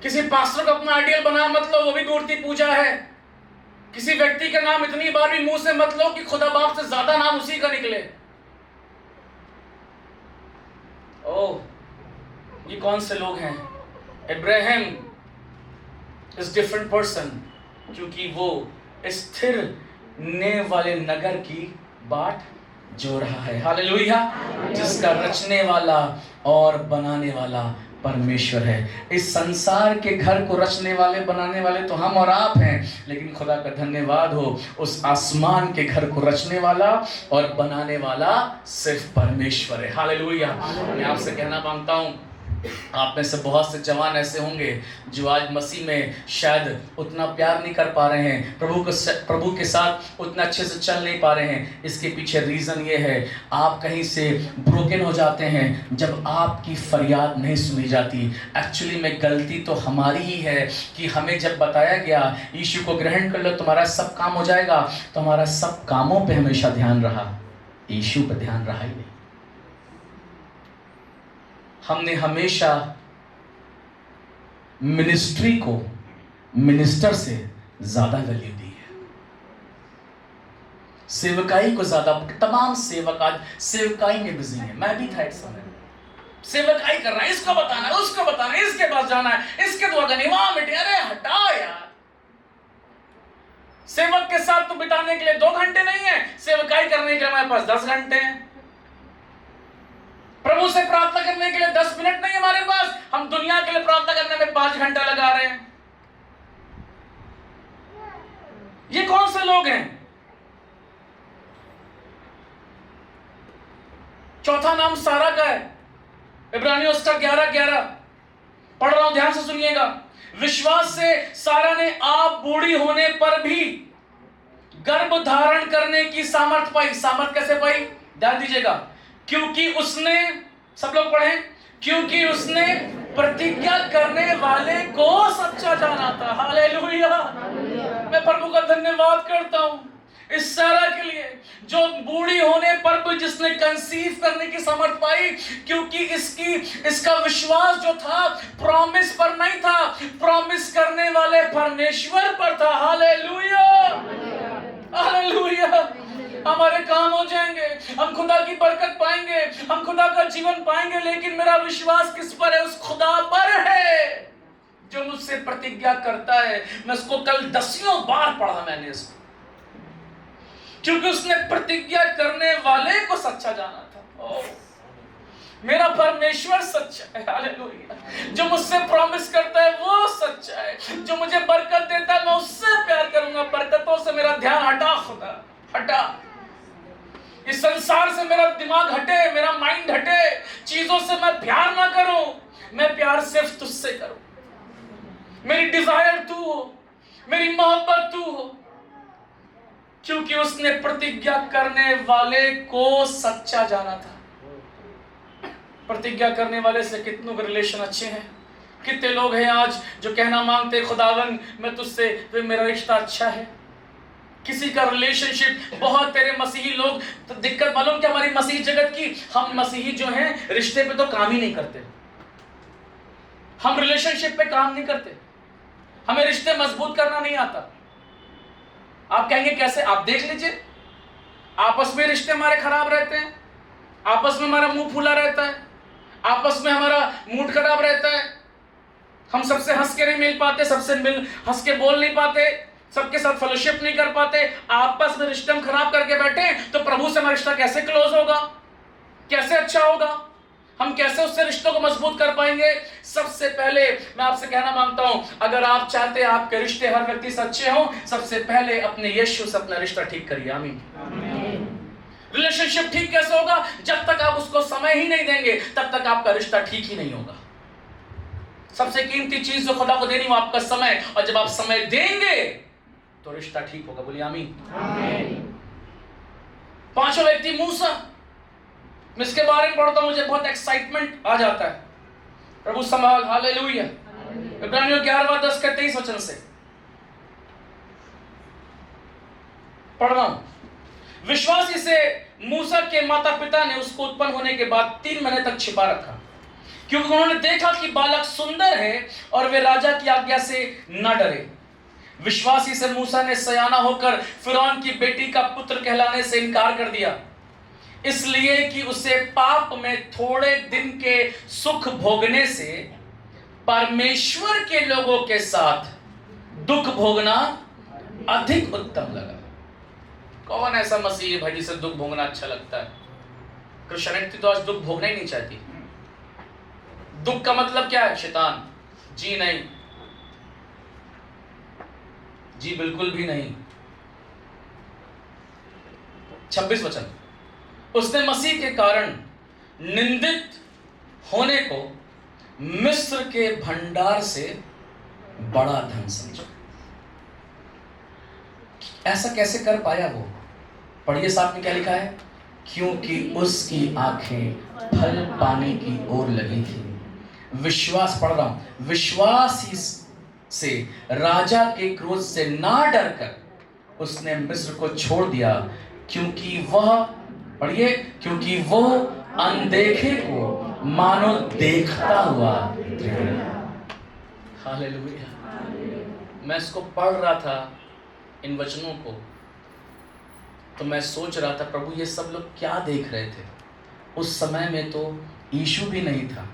किसी पास्टर को अपना आइडियल बना मत लो, वो भी मूर्ति पूजा है। किसी व्यक्ति का नाम इतनी बार भी मुंह से मत लो कि खुदा बाप से ज्यादा नाम उसी का निकले। ओह, ये कौन से लोग हैं? इब्राहिम इज डिफरेंट पर्सन, क्योंकि वो स्थिरने वाले नगर की बाट जो रहा है। हालेलुया। जिसका रचने वाला और बनाने वाला परमेश्वर है। इस संसार के घर को रचने वाले बनाने वाले तो हम और आप हैं, लेकिन खुदा का धन्यवाद हो, उस आसमान के घर को रचने वाला और बनाने वाला सिर्फ परमेश्वर है। हालेलुया। मैं आपसे कहना मांगता हूं, आप में से बहुत से जवान ऐसे होंगे जो आज मसीह में शायद उतना प्यार नहीं कर पा रहे हैं, प्रभु के साथ उतना अच्छे से चल नहीं पा रहे हैं। इसके पीछे रीज़न ये है, आप कहीं से ब्रोकन हो जाते हैं जब आपकी फरियाद नहीं सुनी जाती। एक्चुअली में गलती तो हमारी ही है कि हमें जब बताया गया यीशु को ग्रहण कर लो तुम्हारा सब काम हो जाएगा, तो हमारा सब कामों पे हमेशा ध्यान रहा, यीशु पे ध्यान रहा ही नहीं। हमने हमेशा मिनिस्ट्री को मिनिस्टर से ज्यादा वैल्यू दी है, सेवकाई को ज्यादा। तमाम सेवक आज सेवकाई में बिजी हैं। मैं भी था एक समय, सेवकाई कर रहा है, इसको बताना है, उसको बताना है, इसके पास जाना है, इसके दुआ करनी, वहां बैठे। अरे हटा यार, सेवक के साथ तो बिताने के लिए 2 घंटे नहीं है, सेवकाई करने के लिए हमारे पास 10 घंटे हैं। प्रभु से प्रार्थना करने के लिए 10 मिनट नहीं हमारे पास, हम दुनिया के लिए प्रार्थना करने में 5 घंटा लगा रहे हैं। ये कौन से लोग हैं? चौथा नाम सारा का है, इब्रानियों 11:11 पढ़ रहा हूं, ध्यान से सुनिएगा। विश्वास से सारा ने आप बूढ़ी होने पर भी गर्भ धारण करने की सामर्थ पाई। सामर्थ कैसे पाई? ध्यान दीजिएगा। क्योंकि उसने, सब लोग पढ़ें, क्योंकि उसने प्रतिज्ञा करने वाले को सच्चा जाना था। हालेलुया। मैं प्रभु का धन्यवाद करता हूं इस सारा के लिए, जो बूढ़ी होने पर भी जिसने कंसीव करने की सामर्थ पाई, क्योंकि इसका विश्वास जो था प्रॉमिस पर नहीं था, प्रॉमिस करने वाले परमेश्वर पर था। Hallelujah, hallelujah. हमारे काम हो जाएंगे, हम खुदा की बरकत पाएंगे, हम खुदा का जीवन पाएंगे, लेकिन मेरा विश्वास किस पर है? उस खुदा पर है जो मुझसे प्रतिज्ञा करता है। मैं उसको कल 10 बार पढ़ा मैंने इसको, क्योंकि उसने प्रतिज्ञा करने वाले को सच्चा जाना था। ओह, मेरा परमेश्वर सच्चा है। हालेलुया। जो मुझसे प्रॉमिस करता है वो सच्चा है, जो मुझे बरकत देता है मैं उससे प्यार करूंगा। बरकतों से मेरा ध्यान हटा, खुदा हटा, इस संसार से मेरा दिमाग हटे, मेरा माइंड हटे, चीजों से मैं प्यार ना करूं, मैं प्यार सिर्फ तुझसे करूं। मेरी डिजायर तू हो, मेरी मोहब्बत तू हो, क्योंकि उसने प्रतिज्ञा करने वाले को सच्चा जाना था। प्रतिज्ञा करने वाले से कितनों के रिलेशन अच्छे हैं। कितने लोग हैं आज जो कहना मांगते खुदावन मैं तुझसे, तो मेरा रिश्ता अच्छा है। किसी का रिलेशनशिप बहुत, तेरे मसीही लोग तो दिक्कत मालूम क्या हमारी मसीही जगत की, हम मसीही जो हैं रिश्ते पे तो काम ही नहीं करते, हम रिलेशनशिप पे काम नहीं करते, हमें रिश्ते मजबूत करना नहीं आता। आप कहेंगे कैसे? आप देख लीजिए, आपस में रिश्ते हमारे खराब रहते हैं, आपस में हमारा मुंह फूला रहता है, आपस में हमारा मूड खराब रहता है, हम सबसे हंस के नहीं मिल पाते, सबसे हंस के बोल नहीं पाते, सबके साथ फेलोशिप नहीं कर पाते, आपस में रिश्ते हम खराब करके बैठे, तो प्रभु से हमारा रिश्ता कैसे क्लोज होगा? कैसे अच्छा होगा? हम कैसे उससे रिश्तों को मजबूत कर पाएंगे? सबसे पहले मैं आपसे कहना मांगता हूं, अगर आप चाहते हैं आपके रिश्ते हर व्यक्ति से अच्छे हों, सबसे पहले अपने यीशु से अपना रिश्ता ठीक करिए। आमीन। रिलेशनशिप ठीक कैसे होगा? जब तक आप उसको समय ही नहीं देंगे तब तक आपका रिश्ता ठीक ही नहीं होगा। सबसे कीमती चीज जो खुदा को देनी वो आपका समय, और जब आप समय देंगे तो रिश्ता ठीक होगा। बोलिए आमीन। पांचों व्यक्ति मूसा, मैं इसके बारे में पढ़ता हूं, मुझे बहुत एक्साइटमेंट आ जाता है। प्रभु संभाल। हालेलुया। इब्रानियों 11:10 के 23 वचन से पढ़ रहा हूं। विश्वासी से मूसा के माता पिता ने उसको उत्पन्न होने के बाद 3 महीने तक छिपा रखा, क्योंकि उन्होंने देखा कि बालक सुंदर है और वे राजा की आज्ञा से न डरे। विश्वासी से मूसा ने सयाना होकर फिरौन की बेटी का पुत्र कहलाने से इनकार कर दिया, इसलिए कि उसे पाप में थोड़े दिन के सुख भोगने से परमेश्वर के लोगों के साथ दुख भोगना अधिक उत्तम लगा। कौन ऐसा मसीह भाई जिसे दुख भोगना अच्छा लगता है? क्रिश्चियनिटी तो आज दुख भोगना ही नहीं चाहती। दुख का मतलब क्या है? शैतान। जी नहीं, जी बिल्कुल भी नहीं। 26 वचन, उसने मसीह के कारण निंदित होने को मिस्र के भंडार से बड़ा धन समझा। ऐसा कैसे कर पाया वो? पढ़िए साथ में क्या लिखा है, क्योंकि उसकी आंखें फल पाने की ओर लगी थी। विश्वास, पढ़ रहा हूं, विश्वास ही से राजा के क्रोध से ना डरकर उसने मिस्र को छोड़ दिया, क्योंकि वह, पढ़िए, क्योंकि वो अनदेखे को मानो देखता हुआ। हालेलुया। मैं इसको पढ़ रहा था, इन वचनों को, तो मैं सोच रहा था प्रभु ये सब लोग क्या देख रहे थे? उस समय में तो यीशु भी नहीं था,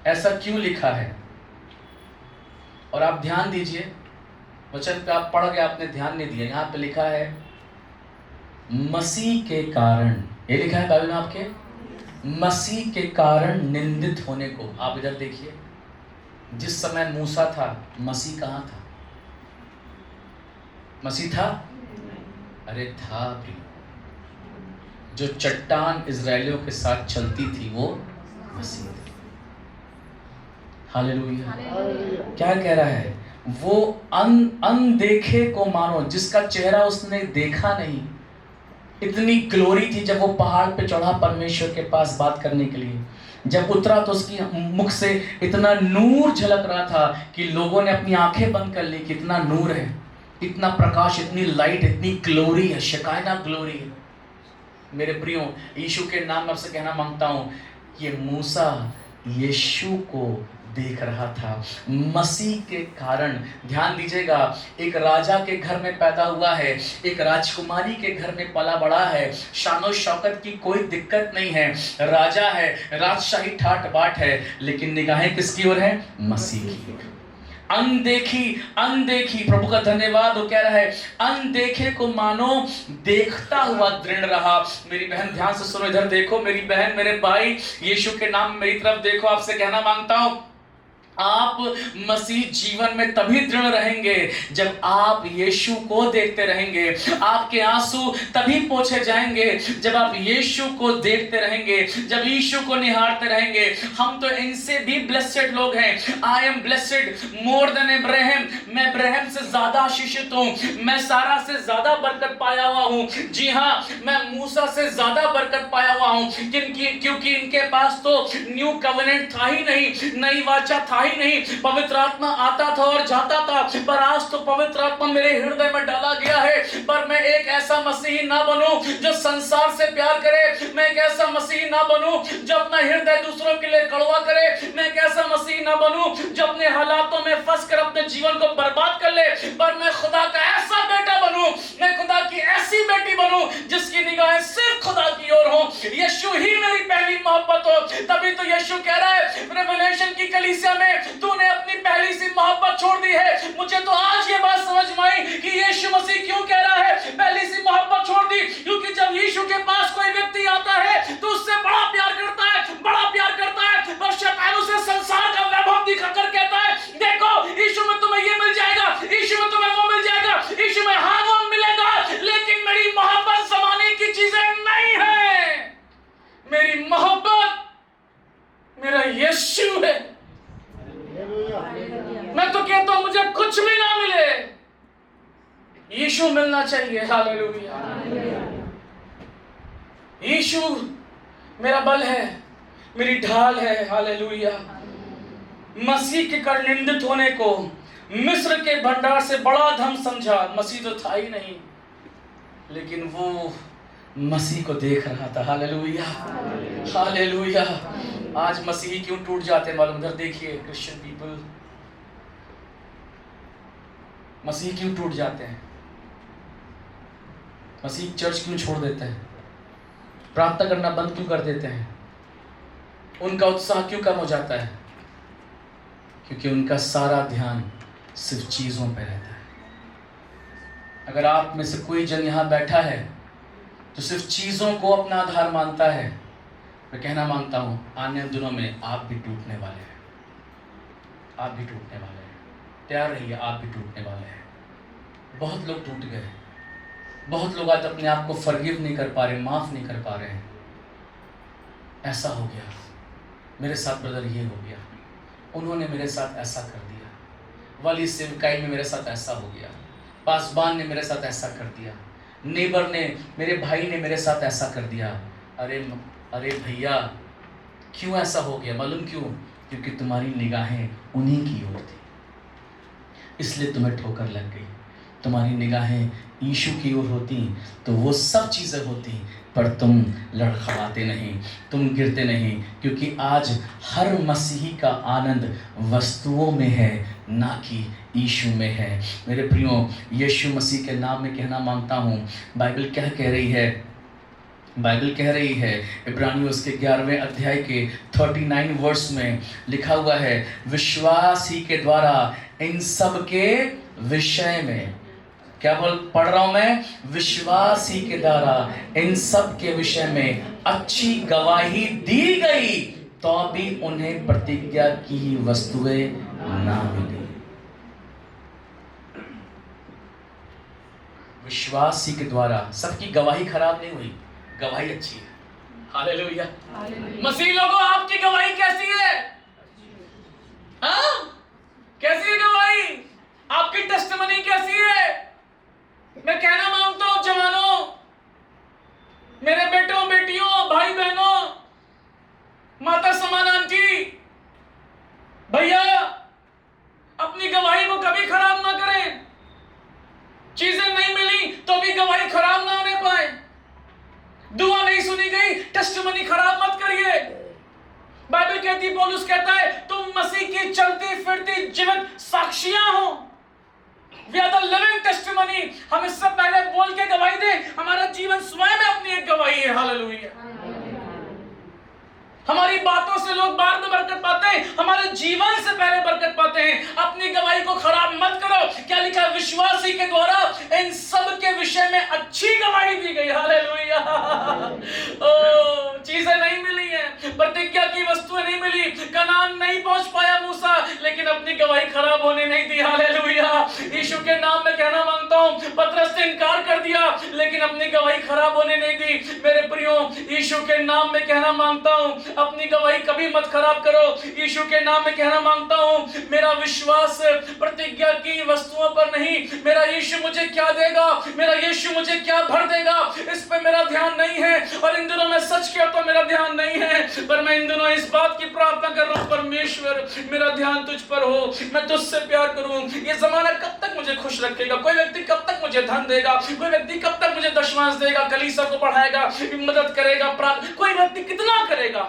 ऐसा क्यों लिखा है? और आप ध्यान दीजिए, वचन पे आप पढ़ गए, आपने ध्यान नहीं दिया। यहां पे लिखा है मसीह के कारण, ये लिखा है बाइबल में आपके, मसीह के कारण निंदित होने को। आप इधर देखिए, जिस समय मूसा था मसीह कहां था? मसीह था? अरे था भी। जो चट्टान इजरायलियों के साथ चलती थी वो मसीह थी। हालेलुया। क्या कह रहा है? वो अनदेखे को मानो, जिसका चेहरा उसने देखा नहीं। इतनी ग्लोरी थी जब वो पहाड़ पे चढ़ा परमेश्वर के पास बात करने के लिए, जब उतरा तो उसकी मुख से इतना नूर झलक रहा था कि लोगों ने अपनी आंखें बंद कर ली कि इतना नूर है, इतना प्रकाश, इतनी लाइट, इतनी ग्लोरी है, शकायना ग्लोरी है। मेरे प्रियो, यीशु के नाम में आपसे कहना मांगता हूं, ये मूसा यीशु को देख रहा था मसीह के कारण। ध्यान दीजिएगा, एक राजा के घर में पैदा हुआ है, एक राजकुमारी के घर में पला बड़ा है, शानो शौकत की कोई दिक्कत नहीं है, राजा है, राजशाही ठाट बाट है, लेकिन निगाहें किसकी ओर है? मसीह की। अनदेखी, प्रभु का धन्यवाद। वो कह रहा है अनदेखे को मानो देखता हुआ दृढ़ रहा। मेरी बहन ध्यान से सुनो, इधर देखो मेरी बहन, मेरे भाई, यीशु के नाम मेरी तरफ देखो। आपसे कहना मांगता हूं, आप मसीह जीवन में तभी दृढ़ रहेंगे जब आप यीशु को देखते रहेंगे। आपके आंसू तभी पोंछे जाएंगे जब आप यीशु को देखते रहेंगे, जब यीशु को निहारते रहेंगे। हम तो इनसे भी ब्लेसेड लोग हैं। I am blessed more than Ibrahim. मैं इब्राहिम से ज्यादा आशीषित हूं, मैं सारा से ज्यादा बरकत पाया हुआ हूं। जी हां, मैं मूसा से ज्यादा बरकत पाया हुआ हूं, क्योंकि इनके पास तो न्यू कवेनेंट था ही नहीं, नई वाचा था ही नहीं। पवित्र आत्मा आता था और जाता था, पर आज तो पवित्र आत्मा मेरे हृदय में डाला गया है। पर मैं एक ऐसा मसीही ना बनूं जो संसार से प्यार करे, मैं एक ऐसा मसीही ना बनूं जो अपना हृदय दूसरों के लिए कड़वा करे, मैं एक ऐसा मसीही ना बनूं जो अपने हालातों में फंस कर अपने जीवन को बर्बाद कर ले, पर मैं खुदा का ऐसा बेटा बनूं, मैं खुदा की ऐसी बेटी बनूं जिसकी निगाहें सिर्फ खुदा की ओर हो, यीशु ही मेरी पहली मोहब्बत हो। तभी तो यीशु कह रहा है रेवलेशन की कलीसिया में, तूने अपनी पहली सी मोहब्बत छोड़ दी है। मुझे तो आज ये बात समझ में आई कि यीशु मसीह क्यों कह रहा है पहली सी मोहब्बत छोड़ दी, क्योंकि जब यीशु के पास कोई व्यक्ति आता है तो उससे बड़ा प्यार करता है, बड़ा प्यार करता है, और शैतान उसे संसार का वैभव दिखाकर कहता है देखो यीशु में तुम्हें ये मिल जाएगा, यीशु में तुम्हें वो मिल जाएगा, यीशु में हाँ वो मिलेगा, लेकिन मेरी मोहब्बत समाने की चीजें नहीं है। मेरी मोहब्बत मेरा यीशु है। मैं तो कहता हूं मुझे कुछ भी ना मिले, यीशु मिलना चाहिए। हालेलुया। यीशु मेरा बल है, मेरी ढाल है। हालेलुया। मसीह के कर निंदित होने को मिस्र के भंडार से बड़ा धन समझा। मसीह तो था ही नहीं, लेकिन वो मसीह को देख रहा था। Hallelujah, hallelujah. आज मसीही क्यों टूट जाते हैं मालूम? उधर देखिए, क्रिश्चियन पीपल मसीह क्यों टूट जाते हैं? मसीह चर्च क्यों छोड़ देते हैं? प्रार्थना करना बंद क्यों कर देते हैं? उनका उत्साह क्यों कम हो जाता है? क्योंकि उनका सारा ध्यान सिर्फ चीज़ों पे रहता है। अगर आप में से कोई जन यहाँ बैठा है जो सिर्फ चीज़ों को अपना आधार मानता है, मैं कहना मांगता हूँ आने दिनों में आप भी टूटने वाले हैं। आप भी टूटने वाले हैं। तैयार रहिए, आप भी टूटने वाले हैं। बहुत लोग टूट गए। बहुत लोग आज अपने आप को फॉरगिव नहीं कर पा रहे, माफ़ नहीं कर पा रहे हैं। ऐसा हो गया मेरे साथ ब्रदर, ये हो गया, उन्होंने मेरे साथ ऐसा कर दिया, वाली सेवकाई में मेरे साथ ऐसा हो गया, पासबान ने मेरे साथ ऐसा कर दिया, नेबर ने, मेरे भाई ने मेरे साथ ऐसा कर दिया। अरे भैया, क्यों ऐसा हो गया? मालूम क्यों? क्योंकि तुम्हारी निगाहें उन्हीं की ओर थी, इसलिए तुम्हें ठोकर लग गई। तुम्हारी निगाहें यीशु की ओर होती तो वो सब चीज़ें होती, पर तुम लड़खड़ाते नहीं, तुम गिरते नहीं, क्योंकि आज हर मसीही का आनंद वस्तुओं में है, ना कि यीशु में है। मेरे प्रियो, यीशु मसीह के नाम में कहना मांगता हूँ, बाइबल क्या कह रही है? बाइबल कह रही है, इब्रानियों उसके 11वें अध्याय के 39 वर्स में लिखा हुआ है, विश्वास ही के द्वारा इन सब के विषय में, क्या पढ़ रहा हूं मैं? विश्वास ही के द्वारा इन सब के विषय में अच्छी गवाही दी गई, तो भी उन्हें प्रतिज्ञा की ही वस्तुएं ना मिली। विश्वास ही के द्वारा, सबकी गवाही खराब नहीं हुई, गवाही अच्छी है। हालेलुया। मसीह लोगों, आपकी गवाही कैसी है? हाँ, कैसी है गवाही? आपकी टेस्टिमनी कैसी है? मैं कहना मांगता हूं जवानों, मेरे बेटों बेटियों, भाई बहनों, माता समान आंटी, भैया, अपनी गवाही को कभी खराब ना करें। चीजें नहीं मिली तो भी गवाही खराब ना होने पाए। दुआ नहीं सुनी गई, टेस्टिमनी खराब मत करिए। बाइबल कहती, पौलुस कहता है, तुम मसीह की चलती फिरती जीवित साक्षियां हो। We are the living testimony। हम इससे पहले बोल के गवाही दें, हमारा जीवन स्वयं अपनी एक गवाही है। हालेलुया। हमारी बातों से लोग बाद में बरकत पाते हैं, हमारे जीवन से पहले बरकत पाते हैं। अपनी गवाही को खराब मत करो। क्या लिखा है? विश्वास ही के द्वारा इन सब के विषय में अच्छी गवाही दी गई। हालेलुया। चीजें नहीं मिली हैं, प्रतिज्ञा की वस्तुएं नहीं मिली, कनान नहीं पहुंच पाया मूसा, लेकिन अपनी गवाही खराब होने नहीं दी। हालेलुया। यीशु के नाम में कहना मांगता हूं, पतरस ने इनकार कर दिया, लेकिन अपनी गवाही खराब होने नहीं दी। मेरे प्रियो, यीशु के नाम में कहना मांगता हूं, अपनी गवाही कभी मत खराब करो। यीशु के नाम में कहना मांगता हूं, मेरा विश्वास प्रतिज्ञा की वस्तुओं पर नहीं, मेरा यीशु मुझे क्या देगा, मेरा यीशु मुझे क्या भर देगा, इस पे मेरा ध्यान नहीं है। और इन दिनों मैं सच कहता हूं, मेरा ध्यान नहीं है, पर मैं इन दिनों इस बात की प्रार्थना कर रहा हूं, परमेश्वर मेरा ध्यान तुझ पर हो, मैं तुझसे प्यार करूं। ये जमाना कब तक मुझे खुश रखेगा? कोई व्यक्ति कब तक मुझे धन देगा? कोई व्यक्ति कब तक मुझे दशमांश देगा, कलीसिया को बढ़ाएगा, मदद करेगा, कोई व्यक्ति कितना करेगा?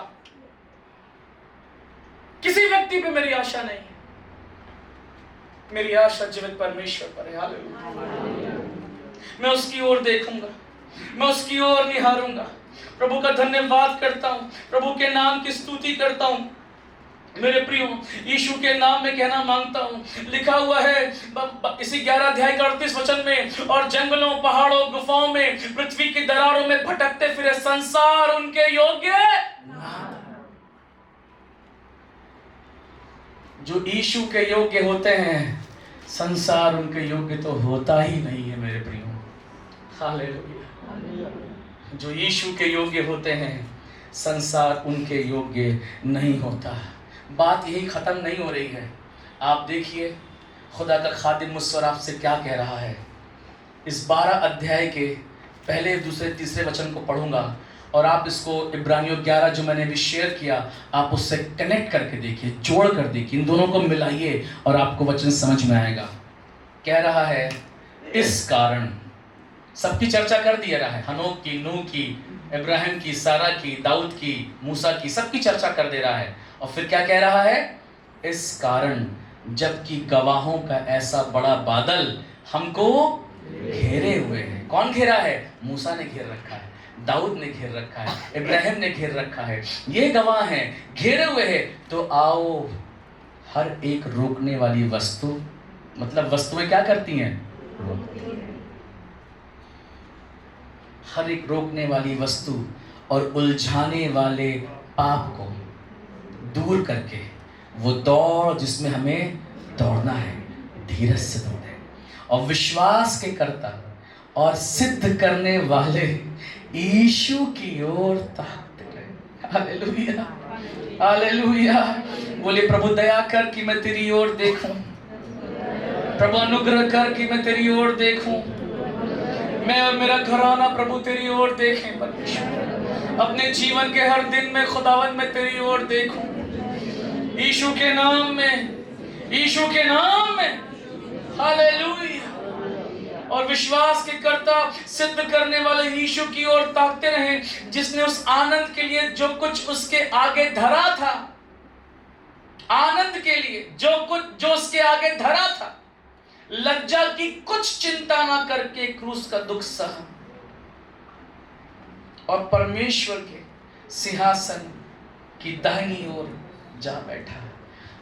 किसी व्यक्ति पे मेरी आशा नहीं है। मेरी आशा जीवित परमेश्वर पर है। हालेलुया। मैं उसकी ओर देखूंगा, मैं उसकी ओर निहारूंगा। प्रभु का धन्यवाद करता हूं, प्रभु के नाम की स्तुति करता हूं। मेरे प्रियो, यीशु के नाम में कहना मांगता हूं, लिखा हुआ है इसी 11 अध्याय का 38 वचन में, और जंगलों, पहाड़ों, गुफाओं में, पृथ्वी की दरारों में भटकते फिरे, संसार उनके योग्य। जो यीशु के योग्य होते हैं, संसार उनके योग्य तो होता ही नहीं है। मेरे प्रियो, हालेलुया। जो यीशु के योग्य होते हैं, संसार उनके योग्य नहीं होता। बात यही खत्म नहीं हो रही है। आप देखिए, खुदा का खादिम मुझसे और आपसे क्या कह रहा है। इस 12 अध्याय के पहले, दूसरे, तीसरे वचन को पढ़ूंगा, और आप इसको इब्रानियों 11 जो मैंने भी शेयर किया, आप उससे कनेक्ट करके देखिए, जोड़ कर देखिए, इन दोनों को मिलाइए और आपको वचन समझ में आएगा। कह रहा है, इस कारण सबकी चर्चा कर दिया रहा है, हनोक की, नूह की, इब्राहिम की, सारा की, दाऊद की, मूसा की, सबकी चर्चा कर दे रहा है। और फिर क्या कह रहा है? इस कारण जबकि गवाहों का ऐसा बड़ा बादल हमको घेरे हुए है। कौन घेरा है? मूसा ने घेर रखा है, दाऊद ने घेर रखा है, इब्राहिम ने घेर रखा है, ये गवाह हैं, घेरे हुए हैं। तो आओ हर एक रोकने वाली वस्तु, मतलब वस्तुएं क्या करती हैं? रोकती हैं। हर एक रोकने वाली वस्तु और उलझाने वाले पाप को दूर करके वो दौड़ जिसमें हमें दौड़ना है, धीरज से दौड़े और विश्वास के कर्ता और सिद्ध करने वाले यीशु की ओर ताकते रहे। Hallelujah, hallelujah. बोले प्रभु दया कर कि मैं तेरी ओर देखूं, प्रभु अनुग्रह कर कि मैं तेरी ओर देखूं, मैं और मेरा घराना प्रभु तेरी ओर देखें। परमेश्वर अपने जीवन के हर दिन में खुदावन में तेरी ओर देखूं, यीशु के नाम में, यीशु के नाम में। हालेलुया। और विश्वास के कर्ता सिद्ध करने वाले यीशु की ओर ताकते रहें, जिसने उस आनंद के लिए जो कुछ उसके आगे धरा था, आनंद के लिए जो कुछ जो उसके आगे धरा था, लज्जा की कुछ चिंता ना करके क्रूस का दुख सहा और परमेश्वर के सिंहासन की दाहिनी ओर जा बैठा।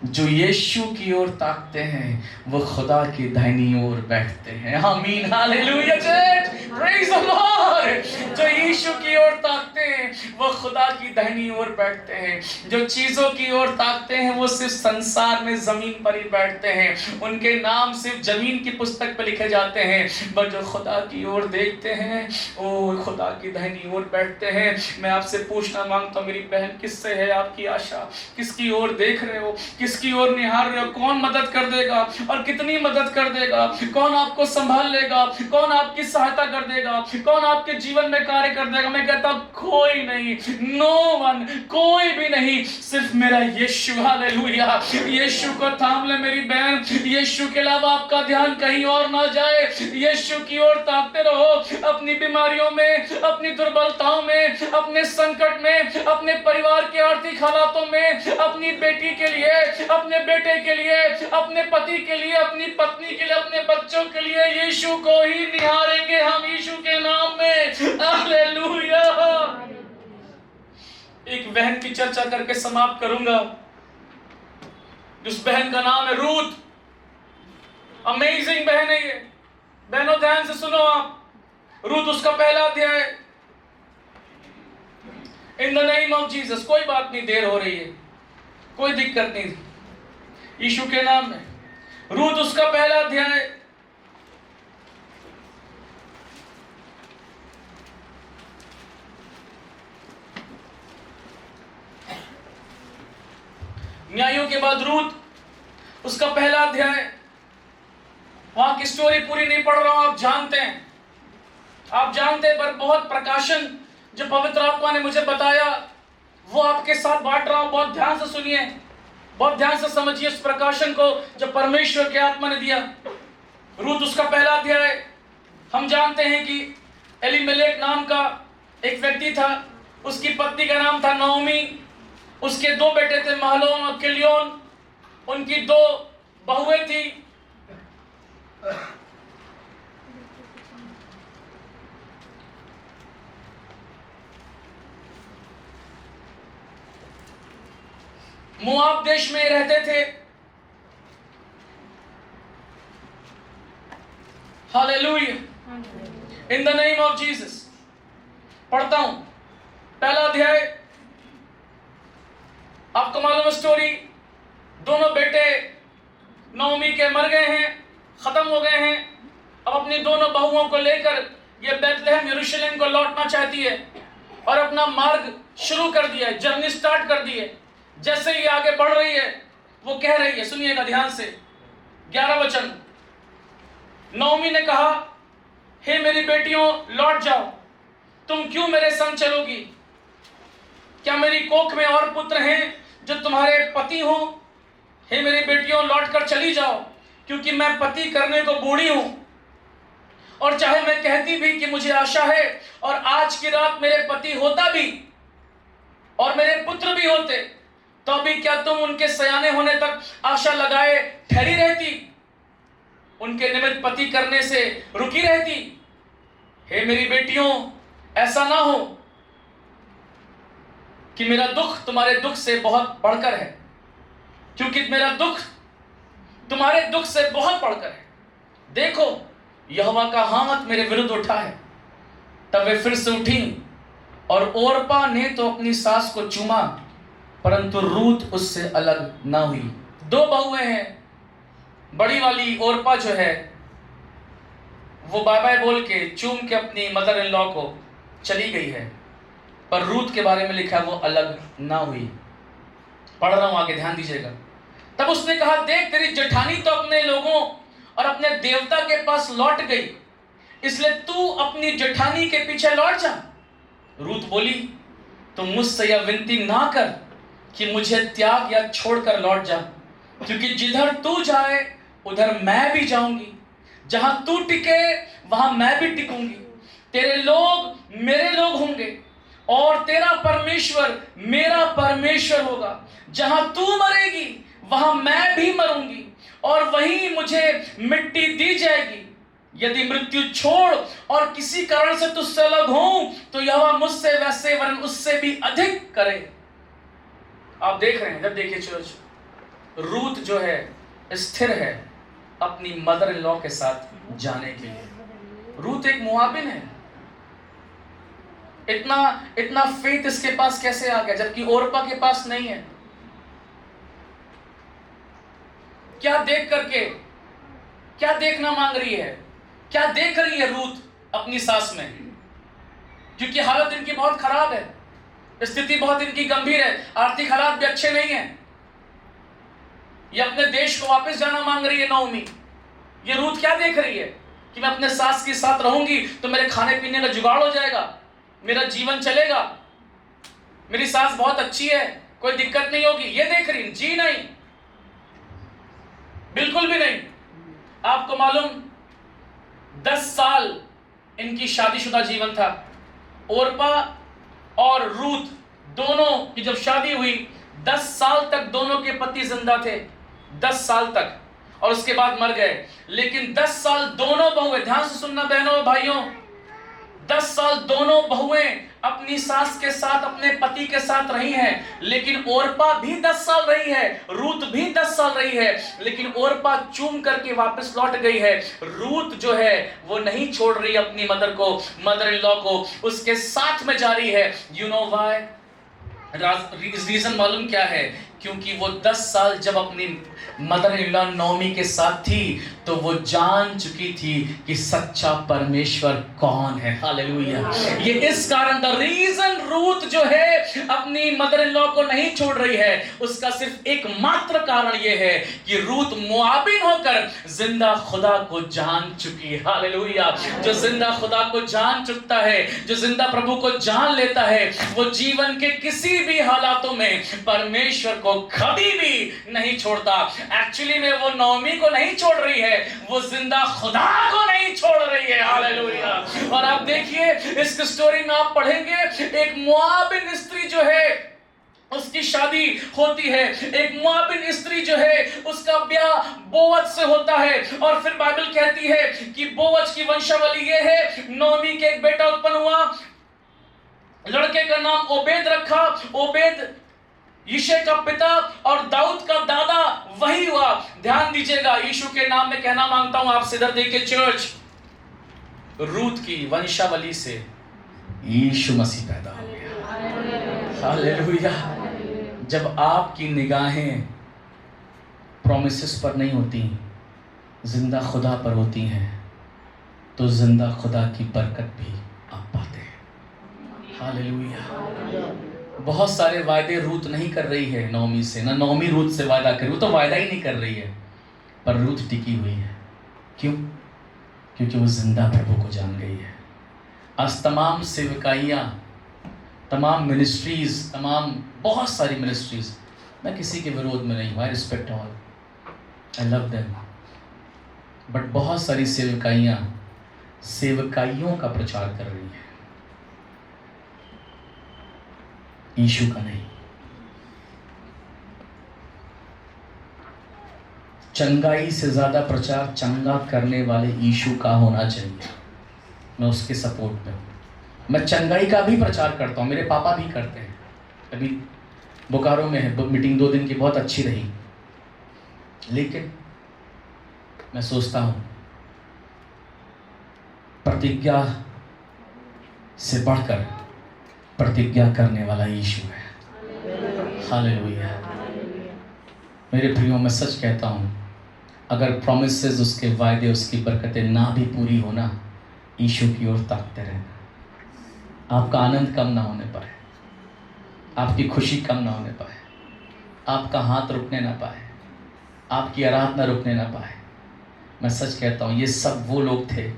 जो यीशु की ओर ताकते हैं वो खुदा की दाहिनी ओर बैठते हैं। आमीन, hallelujah church, praise the Lord. जो यीशु की ओर ताकते हैं वो खुदा की दाहिनी ओर बैठते हैं। जो चीजों की ओर ताकते हैं वो सिर्फ संसार में जमीन पर ही बैठते हैं, उनके नाम सिर्फ जमीन की पुस्तक पर लिखे जाते हैं। पर जो खुदा की ओर देखते हैं वो खुदा की दाहिनी ओर बैठते हैं। मैं आपसे पूछना मांगता हूँ मेरी बहन, किससे है आपकी आशा? किसकी ओर देख रहे हो? किसकी ओर निहार रहे हो? कौन मदद कर देगा और कितनी मदद कर देगा? कौन आपको संभाल लेगा? कौन आपकी सहायता कर देगा? कौन आपके जीवन में कार्य कर देगा? मैं कहता हूं कोई नहीं, नो वन, कोई भी नहीं, सिर्फ मेरा यीशु। हालेलुया। यीशु को थाम ले मेरी बहन, यीशु के अलावा आपका ध्यान कहीं और ना जाए। यीशु की ओर ताकते रहो। अपनी बीमारियों में, अपनी दुर्बलताओं में, अपने संकट में, अपने परिवार के आर्थिक हालातों में, अपनी बेटी के लिए, अपने बेटे के लिए, अपने पति के लिए, अपनी पत्नी के लिए, अपने बच्चों के लिए यीशु को ही निहारेंगे हम, यीशु के नाम में। हालेलुया। एक बहन की चर्चा करके समाप्त करूंगा। उस बहन का नाम है रूथ। अमेजिंग बहन है ये। बहनों ध्यान से सुनो आप। रूथ उसका पहला अध्याय। In the name of Jesus. कोई बात नहीं, देर हो रही है, कोई दिक्कत नहीं, यीशु के नाम में। रूथ उसका पहला अध्याय। न्यायों के बाद रूथ उसका पहला अध्याय। वहां की स्टोरी पूरी नहीं पढ़ रहा हूं, आप जानते हैं, आप जानते हैं, पर बहुत प्रकाशन जो पवित्र आत्मा ने मुझे बताया वो आपके साथ बांट रहा हूं। बहुत ध्यान से सुनिए, बहुत ध्यान से समझिए इस प्रकाशन को जो परमेश्वर के आत्मा ने दिया। रूथ उसका पहला अध्याय। हम जानते हैं कि एलीमेलेक नाम का एक व्यक्ति था, उसकी पत्नी का नाम था नओमी, उसके दो बेटे थे महलोन और किलियोन, उनकी दो बहुएं थी। मोआब देश में रहते थे। Hallelujah, in the name of Jesus. पढ़ता हूं पहला अध्याय। आपको मालूम है स्टोरी, दोनों बेटे नओमी के मर गए हैं, खत्म हो गए हैं। अब अपनी दोनों बहुओं को लेकर ये बैतलहम यरूशलेम को लौटना चाहती है और अपना मार्ग शुरू कर दिया है, जर्नी स्टार्ट कर दी है। जैसे ही आगे बढ़ रही है वो कह रही है, सुनिएगा ध्यान से, 11 वचन। नओमी ने कहा, हे मेरी बेटियों लौट जाओ, तुम क्यों मेरे संग चलोगी? क्या मेरी कोख में और पुत्र हैं जो तुम्हारे पति हो? हे मेरी बेटियों लौट कर चली जाओ, क्योंकि मैं पति करने को बूढ़ी हूं और चाहे मैं कहती भी कि मुझे आशा है और आज की रात मेरे पति होता भी और मेरे पुत्र भी होते, तो भी क्या तुम उनके सयाने होने तक आशा लगाए ठहरी रहती, उनके निमित्त पति करने से रुकी रहती? हे मेरी बेटियों, ऐसा ना हो कि मेरा दुख तुम्हारे दुख से बहुत बढ़कर है, क्योंकि मेरा दुख तुम्हारे दुख से बहुत बढ़कर है। देखो, यहोवा का हाथ मेरे विरुद्ध उठा है। तब वे फिर से उठी और ओरपा ने तो अपनी सास को चूमा, परंतु रूत उससे अलग ना हुई। दो बहुएं हैं, बड़ी वाली ओरपा जो है वो बाय बाय बोल के चूम के अपनी मदर इन लॉ को चली गई है, पर रूत के बारे में लिखा है वो अलग ना हुई। पढ़ रहा हूं, आगे ध्यान दीजिएगा। तब उसने कहा, देख तेरी जेठानी तो अपने लोगों और अपने देवता के पास लौट गई, इसलिए तू अपनी जेठानी के पीछे लौट जा। रूत बोली, तुम मुझसे यह विनती ना कर कि मुझे त्याग या छोड़कर लौट जा, क्योंकि जिधर तू जाए उधर मैं भी जाऊंगी, जहां तू टिके वहां मैं भी टिकूंगी। तेरे लोग मेरे लोग होंगे और तेरा परमेश्वर मेरा परमेश्वर होगा। जहां तू मरेगी वहां मैं भी मरूंगी और वहीं मुझे मिट्टी दी जाएगी। यदि मृत्यु छोड़ और किसी कारण से तुझसे अलग हूं तो यहोवा मुझसे वैसे वरन उससे भी अधिक करे। आप देख रहे हैं, जब देखिए चर्च, रूत जो है स्थिर है अपनी मदर इन लॉ के साथ जाने के लिए। रूत एक मोआबिन है। इतना फेथ इसके पास कैसे आ गया जबकि ओरपा के पास नहीं है? क्या देख करके, क्या देखना मांग रही है, क्या देख रही है रूत अपनी सास में? क्योंकि हालत इनकी बहुत खराब है, स्थिति बहुत इनकी गंभीर है, आर्थिक हालात भी अच्छे नहीं है। ये अपने देश को वापस जाना मांग रही है नौमी। ये रूत क्या देख रही है कि मैं अपने सास के साथ रहूंगी तो मेरे खाने पीने का जुगाड़ हो जाएगा, मेरा जीवन चलेगा, मेरी सास बहुत अच्छी है, कोई दिक्कत नहीं होगी, ये देख रही? जी नहीं, बिल्कुल भी नहीं। आपको मालूम 10 साल इनकी शादीशुदा जीवन था। ओरपा और रूत दोनों की जब शादी हुई 10 साल तक दोनों के पति जिंदा थे, 10 साल तक, और उसके बाद मर गए। लेकिन 10 साल दोनों बहुएं, ध्यान से सुनना बहनों भाइयों, 10 साल दोनों बहुएं अपनी सास के साथ अपने पति के साथ रही हैं। लेकिन ओरपा भी 10 साल रही है, रूत भी 10 साल रही है, लेकिन ओरपा चूम करके वापस लौट गई है। रूत जो है वो नहीं छोड़ रही अपनी मदर को, मदर इन लॉ को, उसके साथ में जा रही है। You know why? रीजन मालूम क्या है? क्योंकि वो 10 साल जब अपनी मदर इन लॉ नौमी के साथ थी तो वो जान चुकी थी कि सच्चा परमेश्वर कौन है। हालेलुया। ये इस कारण, द रीजन रूत जो है अपनी मदर इन लॉ को नहीं छोड़ रही है, उसका सिर्फ एकमात्र कारण ये है कि रूत मोआबिन होकर जिंदा खुदा को जान चुकी है। हालेलुया। जो जिंदा खुदा को जान चुकता है, जो जिंदा प्रभु को जान लेता है, वो जीवन के किसी भी हालातों में परमेश्वर को कभी भी नहीं छोड़ता। एक्चुअली में वो नौमी को नहीं छोड़ रही है, वो जिंदा खुदा को नहीं छोड़ रही है। हालेलुया। और आप देखिए इस स्टोरी में आप पढ़ेंगे, एक मोआबिन स्त्री जो है उसकी शादी होती है, एक मोआबिन स्त्री जो है उसका ब्याह बोअज से होता है। और फिर बाइबल कहती है कि बोअज की वंशावली ये है, नौमी के एक बेटा उत्पन्न हुआ, लड़के का नाम ओबेद रखा, ओबेद यिशै का पिता और दाऊद का दादा वही हुआ। ध्यान दीजिएगा, यीशु के नाम में कहना मांगता हूं आपसे, इधर देखिए चर्च, रूत की वंशावली से यीशु मसीह पैदा हो गया। हालेलुया। जब आपकी निगाहें प्रॉमिसेस पर नहीं होती, जिंदा खुदा पर होती हैं, तो जिंदा खुदा की बरकत भी आप पाते हैं। हालेलुया। बहुत सारे वायदे रूत नहीं कर रही है नौमी से, ना नौमी रूत से वायदा कर, वो तो वायदा ही नहीं कर रही है, पर रूत टिकी हुई है। क्यों? क्योंकि वो जिंदा प्रभु को जान गई है। आज तमाम सेवकाइयाँ, तमाम मिनिस्ट्रीज, तमाम बहुत सारी मिनिस्ट्रीज, मैं किसी के विरोध में नहीं हूँ, I respect all, I love them, but बहुत सारी सेवकाइयाँ सेवकाइयों का प्रचार कर रही है, यीशु का नहीं। चंगाई से ज्यादा प्रचार चंगा करने वाले यीशु का होना चाहिए। मैं उसके सपोर्ट में हूँ। मैं चंगाई का भी प्रचार करता हूँ, मेरे पापा भी करते हैं। अभी बोकारो में है मीटिंग, 2 दिन की, बहुत अच्छी रही। लेकिन मैं सोचता हूँ प्रतिज्ञा से बढ़कर प्रतिज्ञा करने वाला यीशु है। हालेलुया। मेरे प्रियो, मैं सच कहता हूँ, अगर प्रॉमिसेस, उसके वायदे, उसकी बरकतें ना भी पूरी होना, यीशु की ओर ताकते रहना। आपका आनंद कम ना होने पाए, आपकी खुशी कम ना होने पाए, आपका हाथ रुकने ना पाए, आपकी आराधना रुकने ना पाए। मैं सच कहता हूँ, ये सब वो लोग थे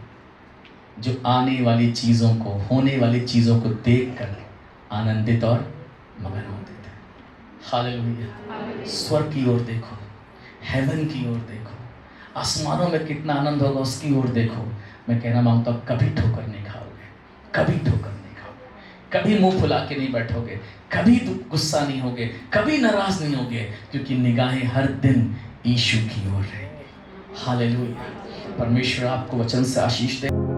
जो आने वाली चीज़ों को, होने वाली चीज़ों को देखकर आनंदित और मगन होते थे। हालेलुया। स्वर्ग की ओर देखो, हेवन की ओर देखो, आसमानों में कितना आनंद होगा उसकी ओर देखो। मैं कहना मांगता हूँ, कभी ठोकर नहीं खाओगे, कभी ठोकर नहीं खाओगे, कभी मुंह फुला के नहीं बैठोगे, कभी गुस्सा नहीं होगे, कभी नाराज नहीं होगे, क्योंकि निगाहें हर दिन यीशु की ओर रहेंगी। हालेलुया। परमेश्वर आपको वचन से आशीष दे।